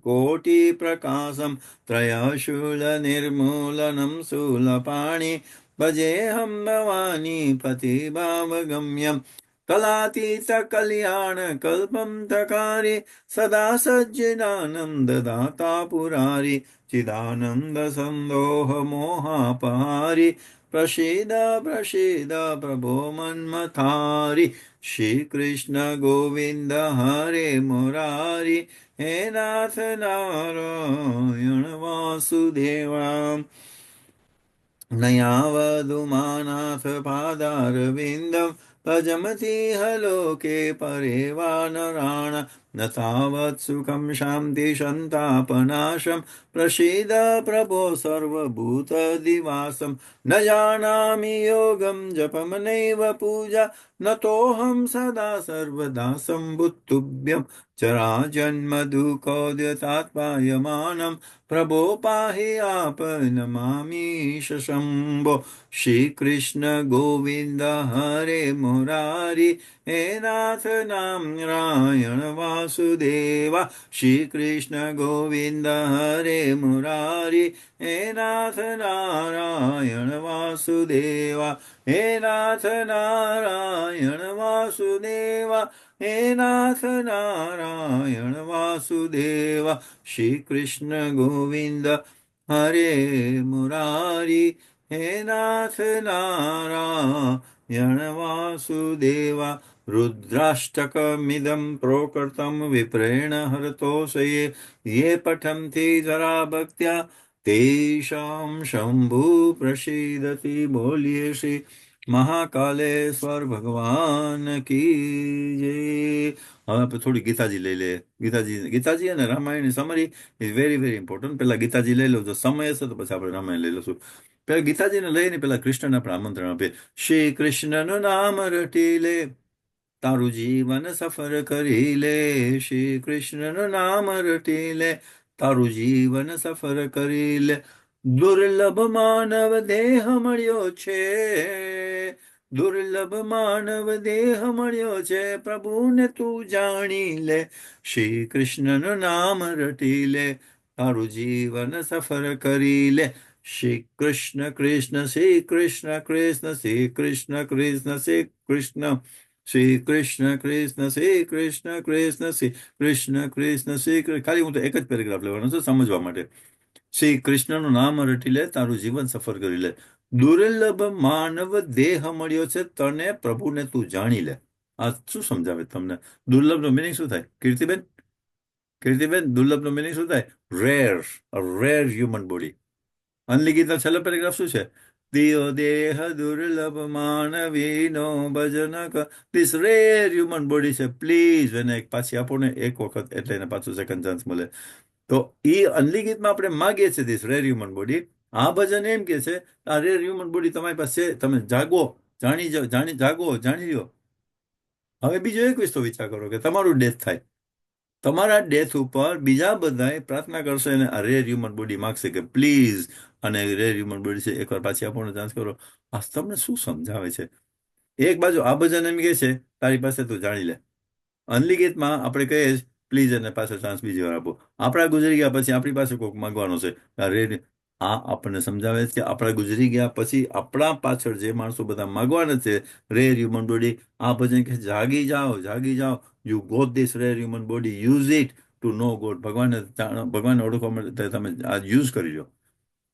કોટિ પ્રકાશમ ત્રયશૂલ નિર્મૂલનમ શૂલપાણી ભજેહમ ભવાની પતિભાવગમ્યમ કલાતીત કલ્યાણ કલ્પમ તકારી સદા સજ્જનાનંદ દાતા પુરારી ચિદાનંદ સંદોહ મોહાપહારી પ્રસીદ પ્રસીદ પ્રભો મન્મથારી. શ્રી કૃષ્ણ ગોવિંદ હરે મુરારી, હે નાથ નારાયણ વાસુદેવા, નયાવધુમાનાથ પાદારવિંદમ ભજમતી હલોકે પરેવાનરાણ ન તાવત સુખમ શાંતિ સંતાપનાશમ પ્રસીદ પ્રભો સર્વભૂત દિવાસમ ન જાનામિ યોગમ જપમ નૈવ પૂજા નતોહમ સદા સર્વદા સંબુદ્ધુભ્યમ ચરાજન્મ દુઃખોદ્યતાત્પાયમાનમ પ્રભો પાહિ આપનમામીશ શંભો. શ્રી કૃષ્ણ ગોવિંદ હરે મુરારી, હે નાથ નારાયણ વાસુદેવા, શ્રી કૃષ્ણ ગોવિંદ હરે મુરારી, હે નાથ નારાયણ વાસુદેવા, હે નાથ નારાયણ વાસુદેવા, હે નાથ નારાયણ વાસુદેવા. શ્રી કૃષ્ણ ગોવિંદ હરે મુરારી, હે નાથ નારાયણ વાસુદેવા. રુદ્રાષ્ટકમિદં પ્રોકૃतं વિપ્રેણ હરતોષયે યે પઠન્તિ જરા ભક્ત્યા તેષાં શંભુ પ્રસીદતિ. બોલીએ શ્રી મહાકાલેશ્વર ભગવાન કી જય. હવે આપણે થોડી ગીતાજી લઈ લે. ગીતાજી અને રામાયણની summary is very very important. પેલા ગીતાજી લઈ લો, જો સમય હશે તો પછી આપણે રામાયણ લઈ લઈશું. પેલા ગીતાજીને લઈને પેલા કૃષ્ણને આપણે આમંત્રણ આપીએ. શ્રી કૃષ્ણનું નામ રટી લે, તારું જીવન સફર કરી લે. શ્રી કૃષ્ણનું નામ રટી લે, તારું જીવન સફર કરી લે. દુર્લભ માનવ દેહ મળ્યો છે, દુર્લભ માનવ દેહ મળ્યો છે, પ્રભુને તું જાણી લે. શ્રી કૃષ્ણનું નામ રટી લે, તારું જીવન સફર કરી લે. શ્રી કૃષ્ણ કૃષ્ણ શ્રી કૃષ્ણ કૃષ્ણ શ્રી કૃષ્ણ કૃષ્ણ શ્રી કૃષ્ણ શ્રી કૃષ્ણ કૃષ્ણ શ્રી કૃષ્ણ કૃષ્ણ શ્રી કૃષ્ણ કૃષ્ણ શ્રી કૃષ્ણ. ખાલી હું તો એક જ પેરેગ્રાફ લેવાનો છું સમજવા માટે. શ્રી કૃષ્ણનું નામ રટી લે, તારું જીવન સફર કરી લે. દુર્લભ માનવ દેહ મળ્યો છે, તને પ્રભુને તું જાણી લે. આ શું સમજાવે તમને? દુર્લભનો મિનિંગ શું થાય કીર્તિબેન? કીર્તિબેન, દુર્લભનો મિનિંગ શું થાય? Rare, rare human body. અનલિખિતનો છેલ્લો પેરેગ્રાફ શું છે? દિયો દેહ દુર્લભ માનવીનો ભજન ધીસ રેર હ્યુમન બોડી છે પ્લીઝ એને એક પાછી આપો ને એક વખત એટલે એને પાછું સેકન્ડ ચાન્સ મળે. તો એ અનલિખિતમાં આપણે માગીએ છીએ ધીસ રેર હ્યુમન બોડી. આ ભજન એમ કે છે આ રેર હ્યુમન બોડી તમારી પાસે છે, તમે જાગો, જાણી લો. હવે બીજો એક વિસ્તો વિચાર કરો કે તમારું ડેથ થાય, તમારા ડેથ ઉપર બીજા બધા પ્રાર્થના કરશે અને આ રેર હ્યુમન બોડી માગશે કે પ્લીઝ, અને રેર હ્યુમન બોડી છે એકવાર પાછી આપણને ચાન્સ કરો. આ તમને શું સમજાવે છે? એક બાજુ આ ભજન એમ કે છે તારી પાસે તું જાણી લે, અનલિખિતમાં આપણે કહીએ પ્લીઝ એને પાછો ચાન્સ બીજી વાર આપો. આપણા ગુજરી ગયા પછી આપણી પાસે કોઈક માંગવાનો છે. આ આપણને સમજાવે છે કે આપણા ગુજરી ગયા પછી આપણા પાછળ જે માણસો બધા માંગવાના છે રેર હ્યુમન બોડી, આ ભજન કે જાગી જાઓ, you got this rare human body, use it to know God. ભગવાનને ઓળખવા માટે તમે આ યુઝ કરી લો.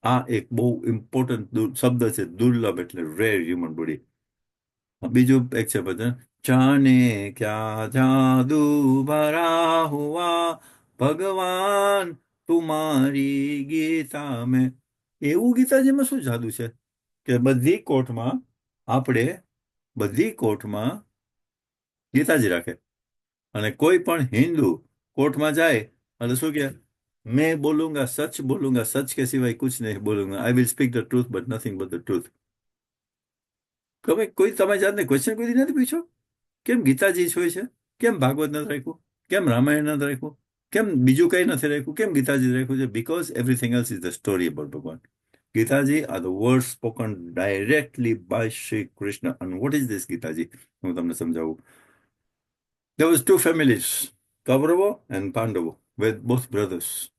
આ એક બહુ ઇમ્પોર્ટન્ટ શબ્દ છે, દુર્લભ એટલે રેર હ્યુમન બોડી. બીજું એક છે ભજન, જાને ક્યા જાદુ ભરા હુઆ ભગવાન તુમારી ગીતા મેં. એવું ગીતાજીમાં શું જાદુ છે કે બધી કોર્ટમાં ગીતાજી રાખે, અને કોઈ પણ હિન્દુ કોર્ટમાં જાય એટલે શું કે મેં બોલુંગા સચ કે સિવાય કુછ નહીં બોલુંગા, I will speak the truth but nothing but the truth. કોઈ તમે જાતને ક્વેશ્ચન કોઈ નથી પૂછ્યો કેમ ગીતાજી હોય છે, કેમ ભાગવત નથી રાખ્યું, કેમ રામાયણ નથી રાખ્યું, કેમ બીજું કઈ નથી રાખ્યું, કેમ ગીતાજી રાખ્યું છે? Because everything else is the story about ભગવાન. Gitaji are the word spoken directly by Shri Krishna. અને વોટ ઇઝ ધીસ ગીતાજી? હું તમને સમજાવું. There was two families, Kaurava and Pandava, with both brothers.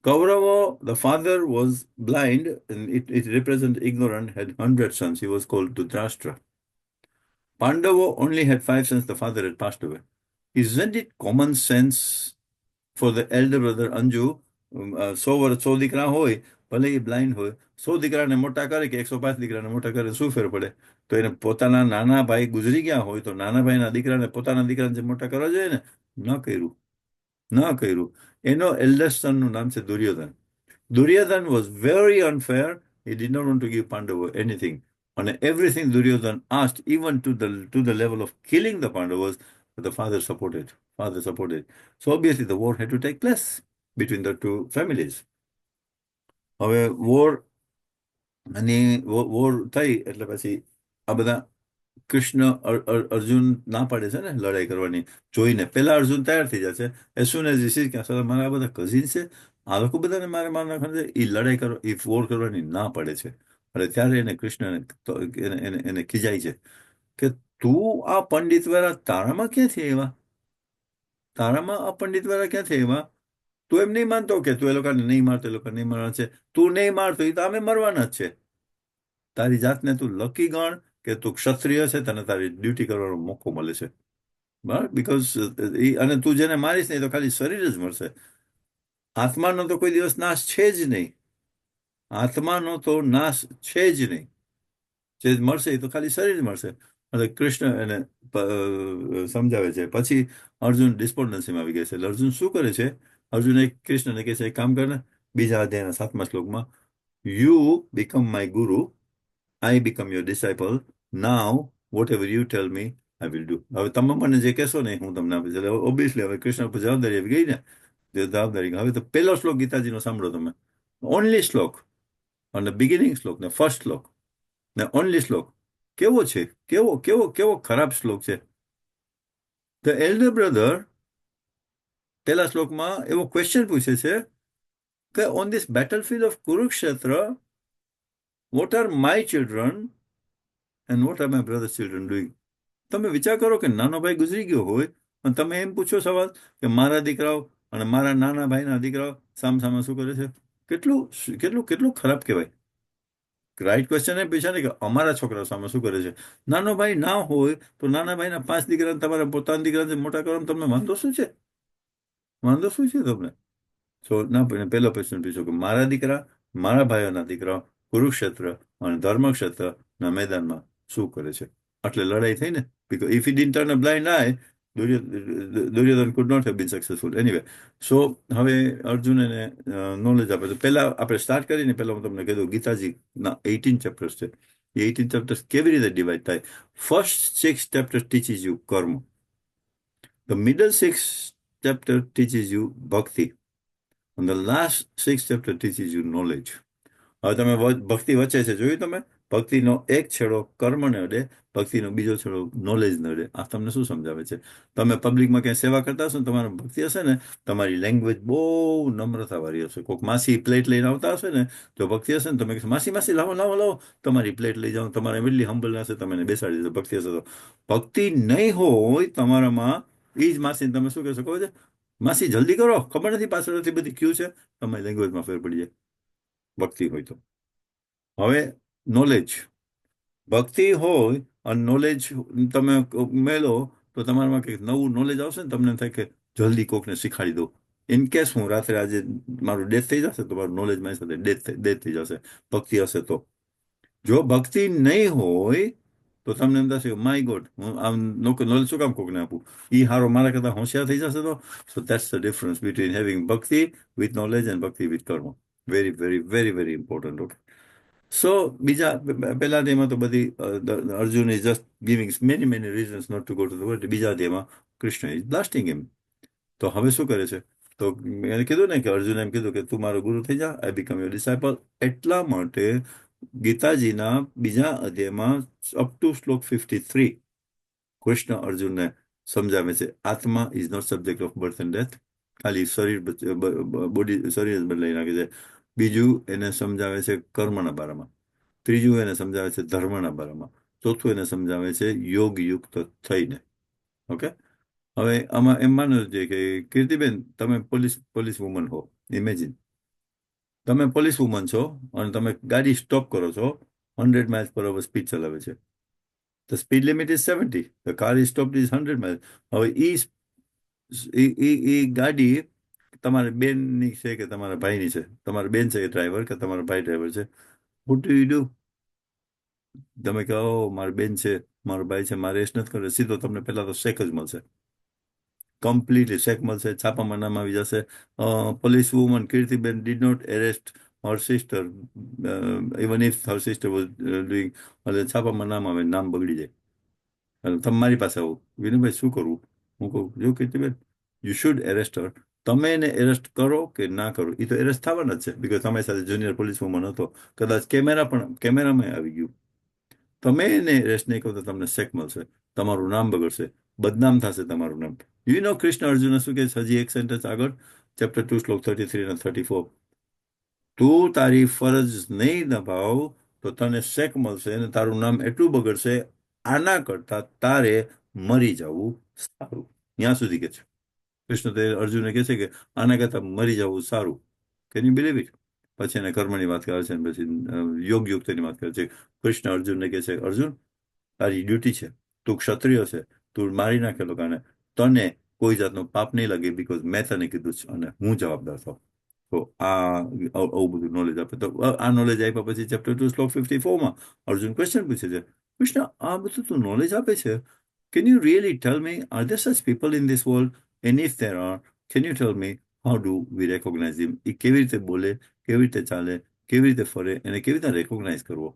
Kaurava, the father was blind, and it represents ignorant, had 100 sons. He was called Dhritarashtra. Pandava only had 5 sons. The father had passed away. Isn't it common sense for the elder brother Anju, 100 દીકરા હોય, ભલે એ blind હોય, 100 દીકરાને મોટા કરે કે 105 દીકરાને મોટા કરે, શું ફેર પડે? તો એને પોતાના નાના ભાઈ ગુજરી ગયા હોય તો નાના ભાઈના દીકરાને પોતાના દીકરાને જે મોટા કરવા જોઈએ ને, ન કર્યું. એનો એલ્ડેસ્ટ સનનું નામ છે Duryodhan. Duryodhan was very unfair. He did not want to give Pandava anything. And everything Duryodhan asked, even to the level of killing the Pandavas, the father supported. So obviously the war had to take place between the two families. હવે war થઈ એટલે પછી આ બધા કૃષ્ણ અર્જુન ના પાડે છે ને લડાઈ કરવાની જોઈને. પેલા અર્જુન તૈયાર થઈ જશે એઝ સુન એઝ રિસીવ કે મારા બધા કઝિન છે, આ લોકો બધાને મારે માર નાખવાનું છે, એ લડાઈ કરવા, એ વોર કરવાની ના પડે છે. અને ત્યારે એને કૃષ્ણ એને ખીજાય છે કે તું આ પંડિત વાળા તારામાં ક્યાંથી આવ્યા? આ પંડિત વાળા ક્યાંથી આવ્યા? તું એમ નહીં માનતો કે તું એ લોકોને નહીં મારતો, એ લોકોને નહીં મારવાના છે? તું નહીં મારતો એ તો અમે મરવાના જ છે. તારી જાતને તું લકી ગણ કે તું ક્ષત્રિય છે, તને તારી ડ્યુટી કરવાનો મોકો મળે છે. બરાબર? બીકોઝ અને તું જેને મારીશ નહીં તો ખાલી શરીર જ મળશે, આત્માનો તો કોઈ દિવસ નાશ છે જ નહીં. જે મળશે એ તો ખાલી શરીર મળશે. એટલે કૃષ્ણ એને સમજાવે છે. પછી અર્જુન ડિસ્પોન્ડન્સીમાં આવી ગયા છે. એટલે અર્જુન શું કરે છે? અર્જુન કૃષ્ણને કહે છે એક કામ કર ને, બીજા અધ્યાયના 7મા શ્લોકમાં, યુ બીકમ માય ગુરુ, I become your disciple, now vote ever you tell me I will do. હવે તમે મને જે કહેશો ને હું તમને આપીશ. એટલે ઓબ્વિયસલી હવે કૃષ્ણ પર જવાબદારી આવી ગઈ ને, જવાબદારી. હવે તો પહેલો શ્લોક ગીતાજીનો સાંભળો તમે, ઓનલી શ્લોક, અને બિગિનિંગ શ્લોક ને ફર્સ્ટ શ્લોક ને ઓનલી શ્લોક કેવો છે? કેવો ખરાબ શ્લોક છે. ધ એલ્ડર બ્રધર પહેલા શ્લોકમાં એવો ક્વેશ્ચન પૂછે છે કે on this battlefield of Kurukshetra, what are my children and what are my brothers children doing? તમે વિચાર કરો કે નાનો ભાઈ ગુજરી ગયો હોય અને તમે એમ પૂછો સવાલ કે મારા દીકરાઓ અને મારા નાના ભાઈના દીકરાઓ સામસામે શું કરે છે? કેટલું ખરાબ કહેવાય. રાઈટ ક્વેશ્ચન એ પૂછ્યા ને કે અમારા છોકરાઓ સામે શું કરે છે? નાનો ભાઈ ના હોય તો નાના ભાઈના 5 દીકરાને તમારા પોતાના દીકરાને મોટા કરવાનું તમને વાંધો શું છે? તમને? ના પહેલો પ્રશ્ન પૂછો કે મારા દીકરા, મારા ભાઈઓના દીકરા કુરુક્ષેત્ર અને ધર્મક્ષેત્રના મેદાનમાં શું કરે છે? એટલે લડાઈ થઈ ને. Because if he didn't turn a blind i, Duryodhan could not have been successful anyway. સો હવે અર્જુન એને નોલેજ આપે છે. પહેલા આપણે સ્ટાર્ટ કરીને પહેલા હું તમને કીધું ગીતાજીના 18 ચેપ્ટર્સ છે. એ 18 ચેપ્ટર્સ કેવી રીતે ડિવાઈડ થાય? ફર્સ્ટ 6 ચેપ્ટર્સ ટીચીસ યુ કર્મ. The middle 6 chapter teaches you bhakti. And the last 6 chapter teaches you knowledge. હવે તમે ભક્તિ વચ્ચે છે જોયું તમે? ભક્તિનો એક છેડો કર્મને અડે, ભક્તિનો બીજો છેડો નોલેજને અડે. આ તમને શું સમજાવે છે? તમે પબ્લિકમાં ક્યાંય સેવા કરતા હશો ને તમારે ભક્તિ હશે ને, તમારી લેંગ્વેજ બહુ નમ્રતાવાળી હશે. કોઈક માસી પ્લેટ લઈને આવતા હશે ને, જો ભક્તિ હશે ને તમે માસી લાવો લાવો લાવો, તમારી પ્લેટ લઈ જાઓ, તમારે એટલી હમ્બલ હશે, તમે એને બેસાડી દેશો. ભક્તિ હશે તો. ભક્તિ નહીં હોય તમારામાં, એ જ માસીને તમે શું કહેશો ખબર છે? માસી જલ્દી કરો, ખબર નથી પાછળથી બધી ક્યુ છે. તમારી લેંગ્વેજમાં ફેર પડી જાય ભક્તિ હોય તો. હવે નોલેજ, ભક્તિ હોય અને નોલેજ તમે મેળો તો તમારામાં કંઈક નવું નોલેજ આવશે ને, તમને થાય કે જલ્દી કોકને શીખાડી દો. ઇન કેસ હું રાત્રે આજે મારું ડેથ થઈ જશે તો મારું નોલેજ મારી સાથે ડેથ થઈ જશે. ભક્તિ હશે તો. જો ભક્તિ નહીં હોય તો તમને એમ થશે માય ગોડ, હું આમ નોલેજ શું કામ કોકને આપું? એ હારો મારા કરતા હોશિયાર થઈ જશે તો. So that's the difference between having bhakti with knowledge and bhakti with karma. Very very very very important. Okay, so બીજા પહેલા અધ્યાયમાં તો બધી Arjun is just giving many reasons not to go to the world. બીજા અધ્યાયમાં કૃષ્ણ ઇઝ બ્લાસ્ટિંગ હિમ. તો હવે શું કરે છે? તો એને કીધું ને કે અર્જુન એમ કીધું કે તું મારો ગુરુ થઈ જા, આઈ બીકમ યોર ડિસાઇપલ. એટલા માટે ગીતાજીના બીજા અધ્યાયમાં અપ ટુ શ્લોક 53 કૃષ્ણ અર્જુનને સમજાવે છે આત્મા is not subject of birth and death. ખાલી શરીર બોડી શરીર જ બદલાઈ નાખે છે. બીજું એને સમજાવે છે કર્મના બારામાં. ત્રીજું એને સમજાવે છે ધર્મના બારામાં. ચોથું એને સમજાવે છે યોગયુક્ત થઈને. ઓકે, હવે આમાં એમ માનવું છે કે કીર્તિબેન તમે પોલીસ વુમન હો. ઇમેજિન તમે પોલીસ વુમન છો અને તમે ગાડી સ્ટોપ કરો છો, 100 miles per hour સ્પીડ ચલાવે છે. The speed limit is 70. The car is stopped is 100 miles. હવે એ ગાડી તમારા બેનની છે કે તમારા ભાઈની છે? તમારા બેન છે કે ડ્રાઈવર, કે તમારા ભાઈ ડ્રાઈવર છે? What do you do? તમે કહો મારી બેન છે, મારો ભાઈ છે, મારે રેસ નથી કરે, સીધો તમને પહેલા તો શેક જ મળશે. કમ્પ્લીટલી શેક મળશે, છાપામાં નામ આવી જશે. Police woman Kirtiben did not arrest her sister, even if her sister was doing, એટલે છાપામાં નામ આવે, નામ બગડી જાય. અને તમે મારી પાસે આવો, વિનુભાઈ શું કરવું? હું કહું જો કીર્તિબેન યુ શુડ એરેસ્ટ હર. તમે એને એરેસ્ટ કરો કે ના કરો, એ તો એરેસ્ટ થવાના જ છે, બીકોઝ તમારી સાથે જુનિયર પોલીસ વુમન હતો. કદાચ કેમેરામાં આવી ગયું. તમે એને એરેસ્ટ નહીં કરો તો તમને શેક મળશે, તમારું નામ બગડશે, બદનામ થશે તમારું નામ. યુ નો કૃષ્ણ અર્જુન શું કે હજી એક સેન્ટેન્સ આગળ, ચેપ્ટર 2 શ્લોક 33 અને 34. તું તારી ફરજ નહીં દબાવ તો તને શેક મળશે અને તારું નામ એટલું બગડશે, આના કરતા તારે મરી જવું સારું. ત્યાં સુધી કે છે કૃષ્ણ. તે અર્જુને કહે છે કે આના કરતા મરી જવું સારું. Can you believe it? પછી એને કર્મની વાત કરે છે, પછી યોગયુક્તની વાત કરે છે. કૃષ્ણ અર્જુનને કહે છે અર્જુન તારી ડ્યુટી છે, તું ક્ષત્રિય છે, તું મારી નાખે લોકોને, તને કોઈ જાતનો પાપ નહીં લાગે, બીકોઝ મેં તને કીધું છે અને હું જવાબદાર થાઉં. તો આવું બધું નોલેજ આપે. તો આ નોલેજ આપ્યા પછી ચેપ્ટર 2 શ્લોક 54માં અર્જુન ક્વેશ્ચન પૂછે છે, કૃષ્ણ આ બધું તું નોલેજ આપે છે, can you really tell me, are there such people in this world? And if there are, can you tell me how do we recognize them? એ કેવી રીતે બોલે, કેવી રીતે ચાલે, કેવી રીતે ફરે, એને કેવી રીતે રેકોગ્નાઇઝ કરવો?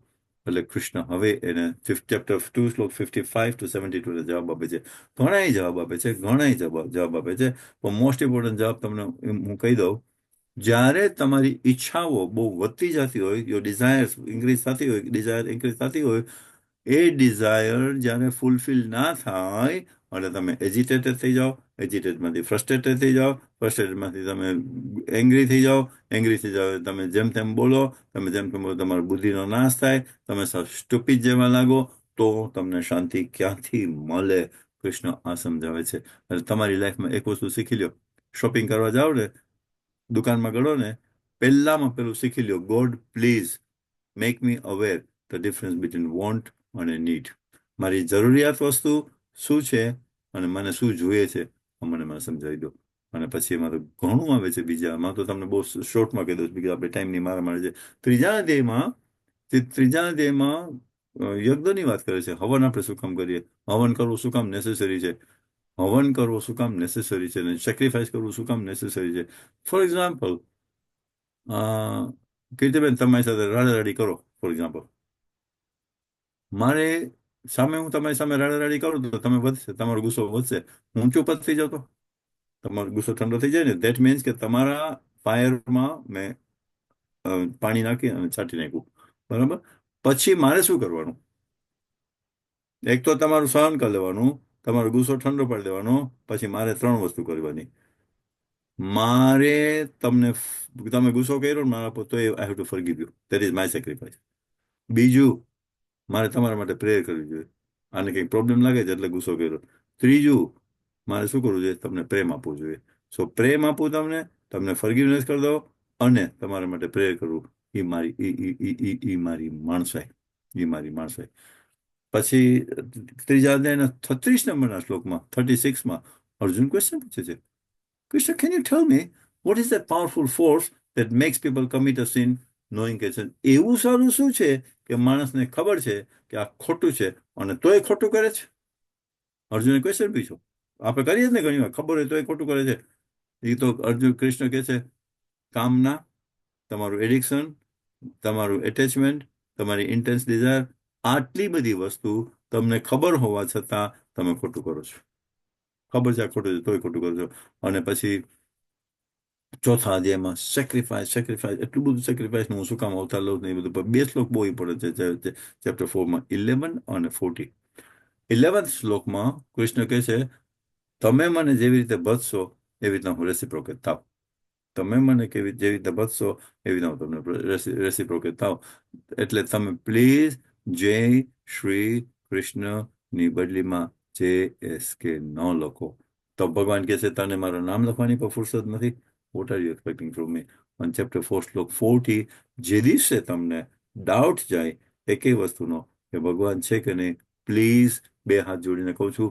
એટલે કૃષ્ણ હવે એને ચેપ્ટર 2 શ્લોક 55 to 72 જવાબ આપે છે. ઘણાય જવાબ આપે છે, જવાબ આપે છે. પણ મોસ્ટ ઇમ્પોર્ટન્ટ જવાબ તમને હું કહી દઉં. જ્યારે તમારી ઈચ્છાઓ બહુ વધતી જતી હોય, યોર ડિઝાયર ઇન્ક્રીઝ થતી હોય, એ ડિઝાયર જ્યારે ફૂલફિલ ના થાય એટલે તમે એજિટેટેડ થઈ જાઓ, એજિટેટમાંથી ફ્રસ્ટ્રેટેડ થઈ જાઓ, ફ્રસ્ટ્રેટેડમાંથી તમે એંગ્રી થઈ જાઓ, તમે જેમ તેમ બોલો, તમારી બુદ્ધિનો નાશ થાય, તમે સ્ટુપિડ જેવા લાગો, તો તમને શાંતિ ક્યાંથી મળે? કૃષ્ણ આ સમજાવે છે. એટલે તમારી લાઈફમાં એક વસ્તુ શીખી લો, શોપિંગ કરવા જાઓ ને, દુકાનમાં ગયો ને, પહેલું શીખી લો, God please make me aware the difference between want અને નીડ. મારી જરૂરિયાત વસ્તુ શું છે અને મને શું જોઈએ છે, મને સમજાવી દો. અને પછી એમાં તો ઘણું આવે છે. બીજામાં તો તમને બહુ શોર્ટમાં કહી દઉં, બીજા આપણે ટાઈમની મારે છે. ત્રીજા અધ્યાયમાં યજ્ઞની વાત કરે છે. હવન આપણે શું કામ કરીએ, હવન કરવું શું કામ નેસેસરી છે? હવન કરવો શું કામ નેસેસરી છે, સેક્રિફાઈસ કરવું શું કામ નેસેસરી છે? ફોર એક્ઝામ્પલ, કીર્તિબેન તમારી સાથે રાડારાડી કરો, ફોર એક્ઝામ્પલ, મારે સામે હું તમારી સામે રાડારાડી કરું તો તમે વધશે, તમારો ગુસ્સો વધશે. હું ચૂપ જ થઈ જાઉં તો તમારો ગુસ્સો ઠંડો થઈ જાય ને. ધેટ મીન્સ કે તમારા ફાયરમાં મેં પાણી નાખી અને છાંટી નાખ્યું, બરાબર. પછી મારે શું કરવાનું? એક તો તમારું સહન કરી લેવાનું, તમારો ગુસ્સો ઠંડો પાડી દેવાનો, પછી મારે 3 વસ્તુ કરવાની. મારે તમે ગુસ્સો કર્યો ને મારા પર, તો I have to forgive you. That is my sacrifice. બીજું, મારે તમારા માટે પ્રેયર કરવી જોઈએ. આને કંઈક પ્રોબ્લેમ લાગે છે એટલે ગુસ્સો કર્યો. ત્રીજું, મારે શું કરવું જોઈએ? તમને પ્રેમ આપવો જોઈએ. સો પ્રેમ આપું તમને ફોરગીવનેસ કરી દો અને તમારા માટે પ્રેયર કરવું. એ મારી માણસાઈ. પછી ત્રીજા અધ્યાયના 36 નંબરના શ્લોકમાં 36માં અર્જુન ક્વેશ્ચન પૂછે છે, Krishna, can you tell me what is that powerful force that makes people commit a sin knowing કે છે? એવું સારું શું છે કે માણસને ખબર છે કે આ ખોટું છે અને તોય ખોટું કરે છે? અર્જુને ક્વેશ્ચન પૂછ્યો. આપણે કરીએ જ ને ઘણી વાર, ખબર હોય તોય ખોટું કરે છે. એ તો કૃષ્ણ કહે છે, કામના, તમારું એડિક્શન, તમારું એટેચમેન્ટ, તમારી ઇન્ટેન્સ ડિઝાયર, આટલી બધી વસ્તુ તમને ખબર હોવા છતાં તમે ખોટું કરો છો. ખબર છે આ ખોટું છે તોય ખોટું કરો છો. અને પછી ચોથા અધ્યાયમાં સેક્રિફાઈસ. એટલું બધું સેક્રિફાઈસ હું શું કામ અવતાર લઉં ને એ બધું. 2 શ્લોક બહુ ઇમ્પોર્ટન્ટ છે ચેપ્ટર 4માં, 11 અને 40. 11th શ્લોકમાં કૃષ્ણ કહે છે, તમે મને જેવી રીતે બચશો એવી રીતના હું રેસિપ્રોકેટ થાવ. તમે મને જેવી રીતે બચશો એવી રીતના હું તમને રેસિપ્રોકેટ થાવ. એટલે તમે પ્લીઝ જય શ્રી કૃષ્ણની બદલીમાં JSK ન લખો. તો ભગવાન કહે છે, તને મારું નામ લખવાની પણ ફુરસદ નથી. What are you expecting from me? On chapter 4 શ્લોક 40, જે દિવસે તમને ડાઉટ જાય એકેય વસ્તુનો કે ભગવાન છે કે નહીં, પ્લીઝ 2 હાથ જોડીને કહું છું,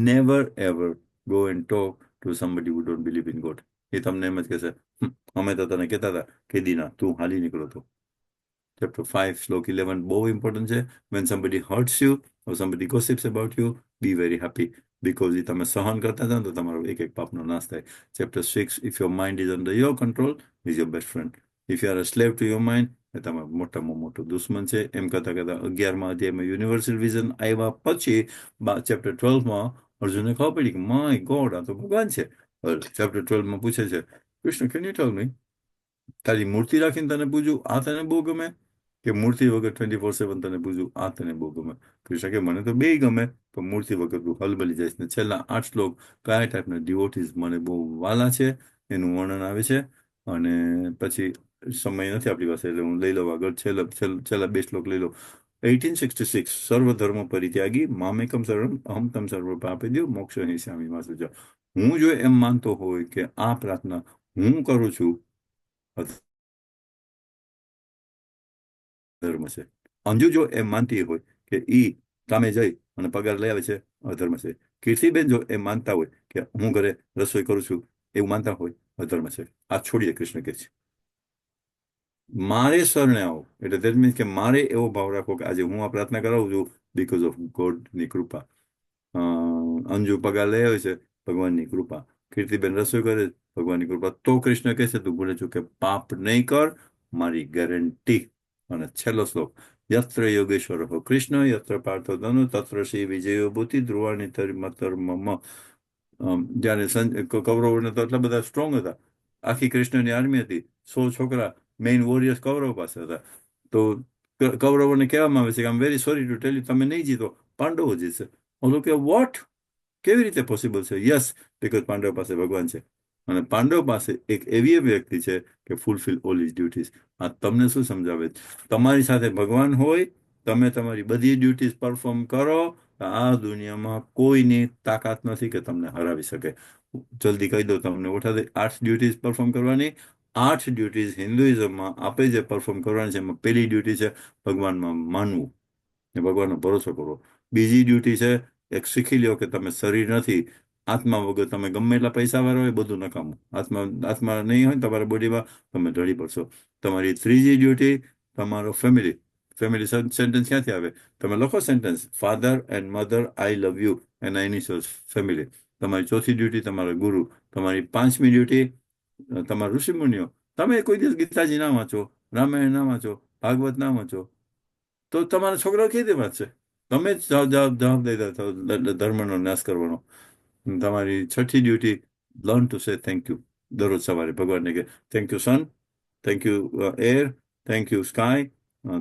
never ever go and talk to somebody who don't believe in God. એ તમને એમ જ કહેશે, અમે તો તને કહેતા હતા કે દીના તું હાલી નીકળો તો. Chapter 5, Slok 11, બહુ ઇમ્પોર્ટન્ટ છે. When somebody hurts you or somebody gossips about you, be very happy. Because એ તમે સહન કરતા હતા તો તમારો એક પાપનો નાશ થાય. Chapter 6, if your mind is under your control, is your best friend. If you are a slave to your mind, એ તમારો મોટામાં મોટો દુશ્મન છે. એમ કરતા 11મા અધ્યાયમાં યુનિવર્સલ વિઝન આવ્યા પછી ચેપ્ટર 12માં અર્જુનને ખબર પડી કે માય ગોડ, આ તો ભગવાન છે. ચેપ્ટર 12માં પૂછે છે, કૃષ્ણ, કેન યુ ટેલ મી, તારી મૂર્તિ રાખીને તને પૂછું આ તને બહુ ગમે કે મૂર્તિ વગર 24/7 તને પૂછું આ તને બહુ ગમે? કૃષ્ણ કે મને તો બેય ગમે, પણ મૂર્તિ વગર તું હલબલી જઈશ. ને છેલ્લા 8 શ્લોક કયા ટાઈપના ડિવોટીઝ મને બહુ વાલા છે એનું વર્ણન આવે છે. અને પછી સમય નથી આપણી પાસે એટલે હું લઈ લઉં આગળ. છેલ્લા 2 શ્લોક લઈ લઉં. 1866, સર્વધર્મ પરિત્યાગી મામેકમ સર્વમ અહમ તમ સર્વ પાપેદ્યો મોક્ષ હિસ્યામિ મા શુચિ. હું જો એમ માનતો હોય કે આ પ્રાર્થના હું કરું છું ધર્મ છે, અંજુ જો એમ માનતી હોય કે ઈ કામે જઈ અને પગાર લઈ આવે છે, અધર્મ છે. કીર્તિબેન જો એમ માનતા હોય કે હું ઘરે રસોઈ કરું છું એવું માનતા હોય, અધર્મ છે. આ છોડીએ કૃષ્ણ કે છે. મારે શરણે આવો એટલે ધેટ મીન્સ કે મારે એવો ભાવ રાખો કે આજે હું આ પ્રાર્થના કરાવું છું બીકોઝ ઓફ ગોડની કૃપા. અંજુ પગાર લઈ આવે છે, ભગવાનની કૃપા. કીર્તિબેન રસોઈ કરે, ભગવાનની કૃપા. તો કૃષ્ણ કહે છે, તું ભૂલે છું કે પાપ નહીં કર, મારી ગેરંટી. અને છેલ્લો શ્લોક, યત્ર યોગેશ્વર કૃષ્ણ યત્ર પાર્થો ધનુ તત્ર શ્રી વિજયો ભૂતિ ધ્રુવાણી તર્મ. જયારે કૌરવોને તો એટલા બધા સ્ટ્રોંગ હતા, આખી કૃષ્ણની આર્મી હતી, 100 છોકરા મેઇન વોરિયર્સ કૌરવ પાસે હતા. તો કૌરવોને કહેવામાં આવે છે કે આમ very sorry to tell you, તમે નહીં જીતો, પાંડવો જીતશે. ઓલો કે વોટ, કેવી રીતે પોસિબલ છે? યસ, બીકોઝ પાંડવ પાસે ભગવાન છે અને પાંડવ પાસે એક એવી વ્યક્તિ છે કે ફૂલફિલ ઓલ હિઝ ડ્યુટીઝ. આ તમને શું સમજાવે? તમારી સાથે ભગવાન હોય, તમે તમારી બધી ડ્યુટીઝ પરફોર્મ કરો, આ દુનિયામાં કોઈની તાકાત નથી કે તમને હરાવી શકે. જલ્દી કહી દો તમને, ઉઠા 8 ડ્યુટીઝ પરફોર્મ કરવાની. 8 ડ્યુટીઝ હિન્દુઇઝમમાં આપે જે પરફોર્મ કરવાની છે એમાં પહેલી ડ્યુટી છે ભગવાનમાં માનવું ને ભગવાનનો ભરોસો કરવો. બીજી ડ્યુટી છે એક શીખી લ્યો કે તમે શરીર નથી, આત્મા વગર તમે ગમે એટલા પૈસા વાળા હોય બધું નકામું. આત્મા નહીં હોય તમારા બોડીમાં, તમે ઢળી પડશો. તમારી ત્રીજી ડ્યુટી તમારો ફેમિલી સેન્ટેન્સ ક્યાંથી આવે? તમે લખો sentence, father and mother I love you, એના ઇનિશિયલ્સ ફેમિલી. તમારી ચોથી ડ્યુટી તમારા ગુરુ, તમારી પાંચમી ડ્યુટી તમારા ઋષિમુનિઓ. તમે કોઈ દિવસ ગીતાજી ના વાંચો, રામાયણ ના વાંચો, ભાગવત ના વાંચો, તો તમારા છોકરાઓ કેવી રીતે વાંચશે? તમે જ જવાબ દઈ ધર્મનો નાશ કરવાનો. તમારી છઠ્ઠી duty, learn to say thank you. દરરોજ સવારે ભગવાનને કે thank you sun, thank you air, thank you sky,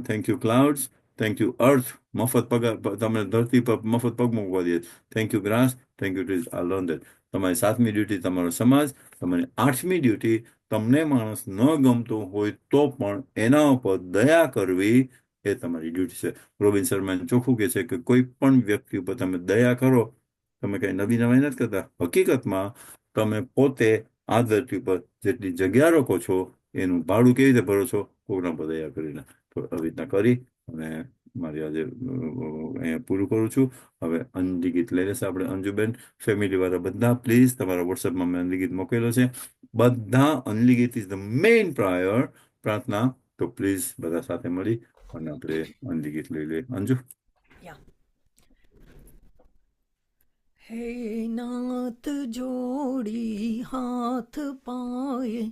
thank you clouds, thank you earth. મફત પગાર તમે ધરતી પર મફત પગ મૂકવા દે. Thank you grass, thank you trees. આ લર્ન દેટ. તમારી 7મી ડ્યુટી તમારો સમાજ. તમારી 8મી ડ્યુટી, તમને માણસ ન ગમતો હોય તો પણ એના ઉપર દયા કરવી એ તમારી ડ્યુટી છે. રોબિન શર્મા ચોખ્ખું કહે છે કે કોઈ પણ વ્યક્તિ ઉપર તમે દયા કરો, તમે કઈ નવી નવાઈ નથી કરતા. હકીકતમાં તમે પોતે આ ધરતી પર જેટલી જગ્યા રોકો છો એનું ભાડું કેવી રીતે ભરો છો? કોઈના પર દયા કરીને. તો આવી રીતના કરી અને મારી આજે અહીંયા પૂરું કરું છું. હવે અંજલિ ગીત લઈ લેશે આપણે અંજુબેન. ફેમિલી વાળા બધા પ્લીઝ, તમારા વોટ્સએપમાં મેં અંજલિ ગીત મોકલેલો છે. બધા અંજલિ ગીત ઇઝ ધ મેઇન પ્રાર્થના. તો પ્લીઝ બધા સાથે મળી અને આપણે અંજલિ ગીત લઈ લે. અંજુ. હે નાથ જોડી હાથ પાયે,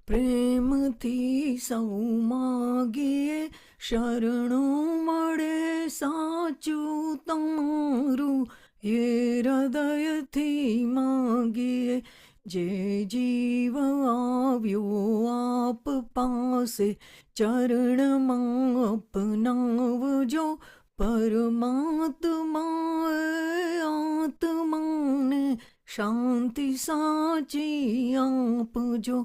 પ્રેમથી સૌ માગીએ, શરણું મળે સાચું તારું, એ હૃદયથી માગીએ. જે જીવ આવ્યો આપ પાસે, ચરણમાં અપનાવજો. પરમાત્માએ આત્માને શાંતિ સાચી આપજો.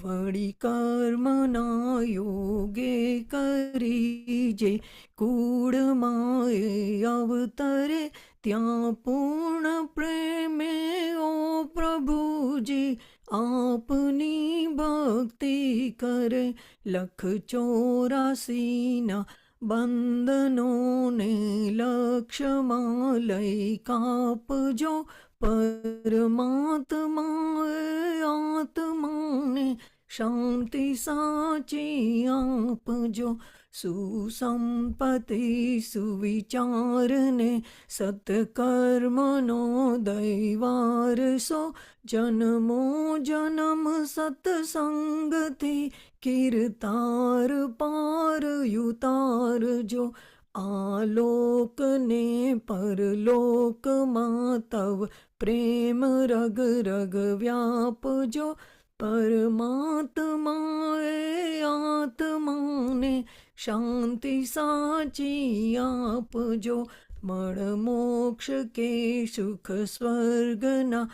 વળી કર્મના યોગે કરી જે કુળમાં એ અવતરે, ત્યાં પૂર્ણ પ્રેમે ઓ પ્રભુજી આપની ભક્તિ કરે. 184 બંધનોને લક્ષ્યમાં લઈ કાપજો. પરમાત્માએ આત્માને શાંતિ સાચી આપજો. સુસંપત્તિ સુવિચારને સત્કર્મનો દૈવારસો, જન્મો જન્મ સત્સંગથી કીર્તાર પાર યુતારજો. આલોકને પરલોકમાં તવ પ્રેમ રગ રગ વ્યાપજો. પરમાત્માએ આત્માને શાંતિ સાચી આપજો. મળ મોક્ષ કે સુખ સ્વર્ગના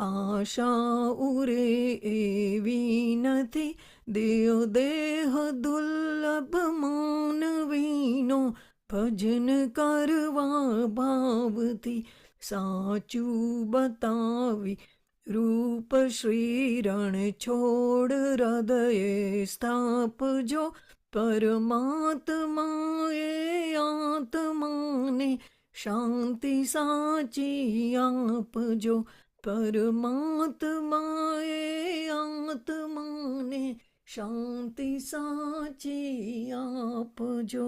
આશા ઉરે એવી નથી. દેહ દુર્લભ માનવીનો ભજન કરવા ભાવથી. સાચું બતાવી રૂપ શ્રી રણ છોડ હૃદયે સ્થાપજો. પરમાત્માએ આત્માને શાંતિ સાચી આપજો. પરમાત્માએ આત્માને શાંતિ સાચી આપજો.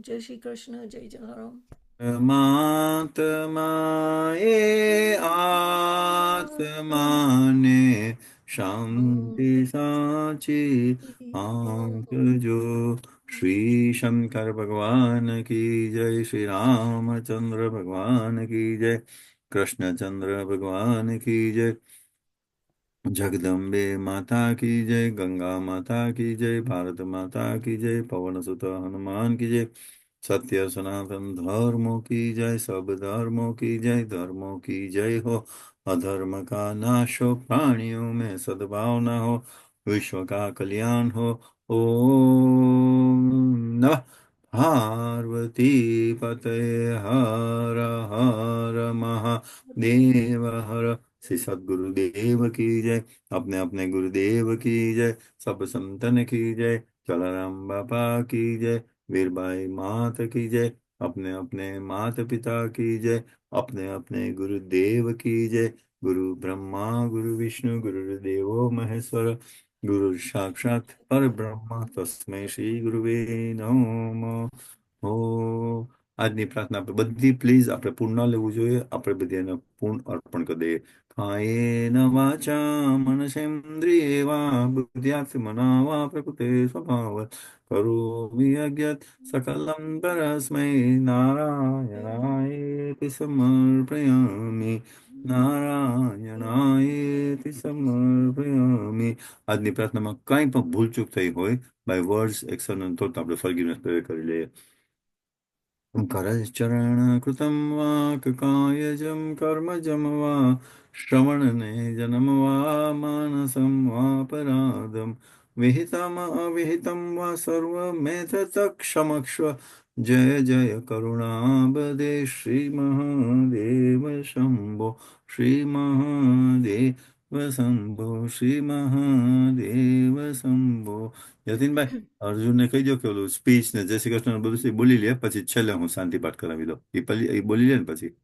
જય શ્રી કૃષ્ણ. જય જલારામ. પરમાત્માએ આત્માને શાંતિ સાચી આપજો. શ્રી શંકર ભગવાન કી જય. શ્રી રામચંદ્ર ભગવાન કી જય. કૃષ્ણચંદ્ર ભગવાન કી જય. जगदम्बे माता की जय. गंगा माता की जय. भारत माता की जय. पवन सुत हनुमान की जय. सत्य सनातन धर्मों की जय. सब धर्मों की जय. धर्मों की जय हो. अधर्म का नाश हो. प्राणियों में सद्भावना हो. विश्व का कल्याण हो. ओम नमः पार्वती पते हर हर महादेव हर. श्री सदगुरुदेव की जय. अपने अपने गुरुदेव की जय. सब संतन की जय. जलाराम बापा की जय. वीरबाई मात की जय. अपने अपने माता पिता की जय. अपने अपने गुरुदेव की जय. गुरु ब्रह्मा गुरु विष्णु गुरुदेवो महेश्वर. गुरु साक्षात पर ब्रह्म तस्मै श्री गुरुवे नमः. આજની પ્રાર્થના આપણે બધી પ્લીઝ આપણે પૂર્ણ ન લેવું જોઈએ. આપણે બધી એને પૂર્ણ અર્પણ કરી દઈએ. કાયેન વાચા મનસેન્દ્રિયે વા બુદ્ધ્યાત્મના વા પ્રકૃતે સ્વભાવાત કરોમિ યજ્ઞત સકલં પરસ્મૈ નારાયણાયેતિ સમર્પયામિ. નારાયણાયેતિ સમર્પયામિ. આજની પ્રાર્થનામાં કંઈ પણ ભૂલચૂક થઈ હોય બાય વર્ડ્સ, એક્શન અને થોટ આપણે ફોરગીવનેસ પ્રે કરી લઈએ. કરચરણकृतं वा कायजं कर्मजं वा श्रवणने जनं वा मानसं वापराधं विहितम् अविहितं वा सर्वमेतत् क्षमस्व. जय जय करुणाबदे श्रीमहादेव शम्भो. श्रीमहादेव शम्भो. શ્રીમહાદેવ શંભો. યતીનભાઈ, અર્જુનને કહી દો કે ઓલું સ્પીચ ને જય શ્રી કૃષ્ણ બધું બોલી લે, પછી છેલ્લે હું શાંતિ પાઠ કરાવી દઉં. એ બોલી લે ને પછી.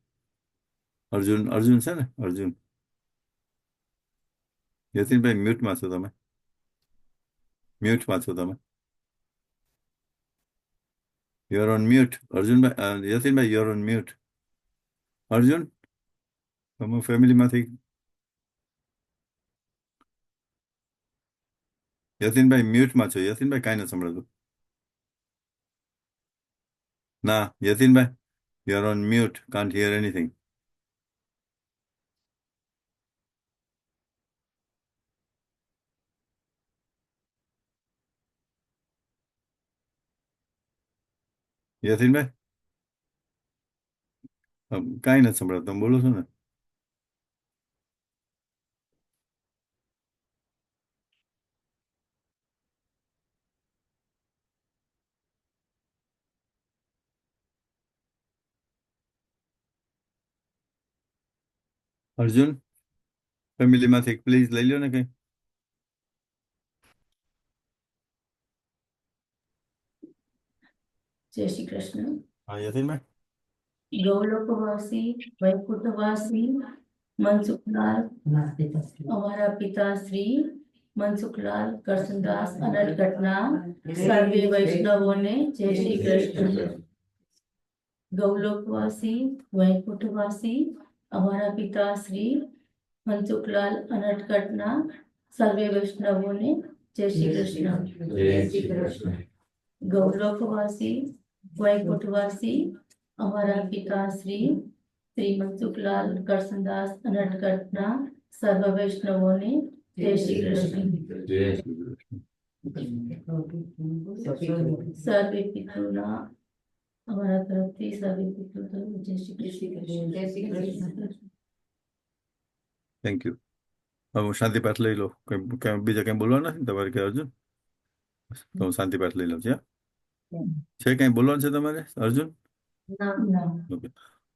અર્જુન અર્જુન છે ને, અર્જુન. યતીનભાઈ મ્યુટમાં છો તમે. મ્યુટમાં છો તમે. UR on mute. Arjunbhai, Yatinbhai UR on mute. Arjun, તમે ફેમિલીમાંથી. યતીનભાઈ મ્યુટમાં છો. યતીનભાઈ કાંઈ નથી સંભળાતું. ના Yatinbhai, UR on mute, can't here anything. Yatinbhai કાંઈ નથી સંભળાતું. તમે બોલો છો ને. અર્જુન, ફેમિલીમાંથી પ્લીઝ લઈ લો ને કંઈ. જય શ્રી કૃષ્ણ. હા યતીનભાઈ. ગૌલોકવાસી વૈકુંઠવાસી મનસુખલાલ અમારા પિતાશ્રી મનસુખલાલ કરસનદાસ અનટગઢના સર્વે વૈષ્ણવોને જય શ્રી કૃષ્ણ. ગૌલોકવાસી વૈકુંઠવાસી અમારા પિતાશ્રી મનસુખલાલ અનટગઢના સર્વે વૈષ્ણવોને જય શ્રી કૃષ્ણ. જય શ્રી કૃષ્ણ. ગૌલોકવાસી વૈકુંઠવાસી અમારા પિતાશ્રી શ્રી મનસુખલાલ કરસનદાસ અનટગઢના સર્વ વૈષ્ણવોને જય શ્રી કૃષ્ણ. જય શ્રી સર્વે પિતૃના અમારા તરફથી સર્વે પિતૃ જય શ્રી કૃષ્ણ. જય શ્રી કૃષ્ણ. Thank you. હવે હું શાંતિ પાઠ લઈ લો. બીજા કંઈ બોલવાનું નથી તમારે કે અર્જુન? તો હું શાંતિ પાઠ લઈ લઉં છું. છે કંઈ બોલવાનું છે તમારે અર્જુન? ઓકે.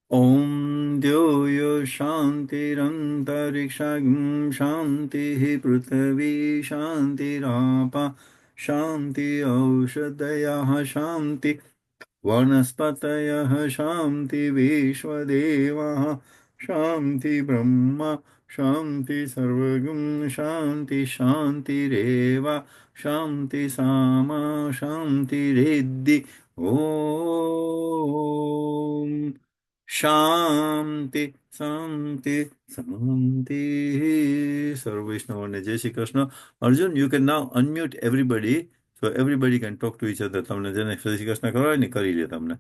ઓમ દ્યોયો શાંતિરંતરિક્ષં શાંતિ પૃથ્વી શાંતિરાપા શાંતિ ઔષધયઃ શાંતિ વનસ્પતયઃ શાંતિ વિશ્વદેવાઃ શાંતિ બ્રહ્મા શાંતિ સર્વગું શાંતિ શાંતિરેવ શાંતિ સામા શાંતિરેદ્ધિ. ઓમ શાંતિ શાંતિ શાંતિ. સર્વ વૈષ્ણવોને જય Shri Krishna. Arjun, you can now unmute everybody, so everybody can talk to each other. તમને જેને જય શ્રી કૃષ્ણ કરવા હોય ને કરી લે તમને.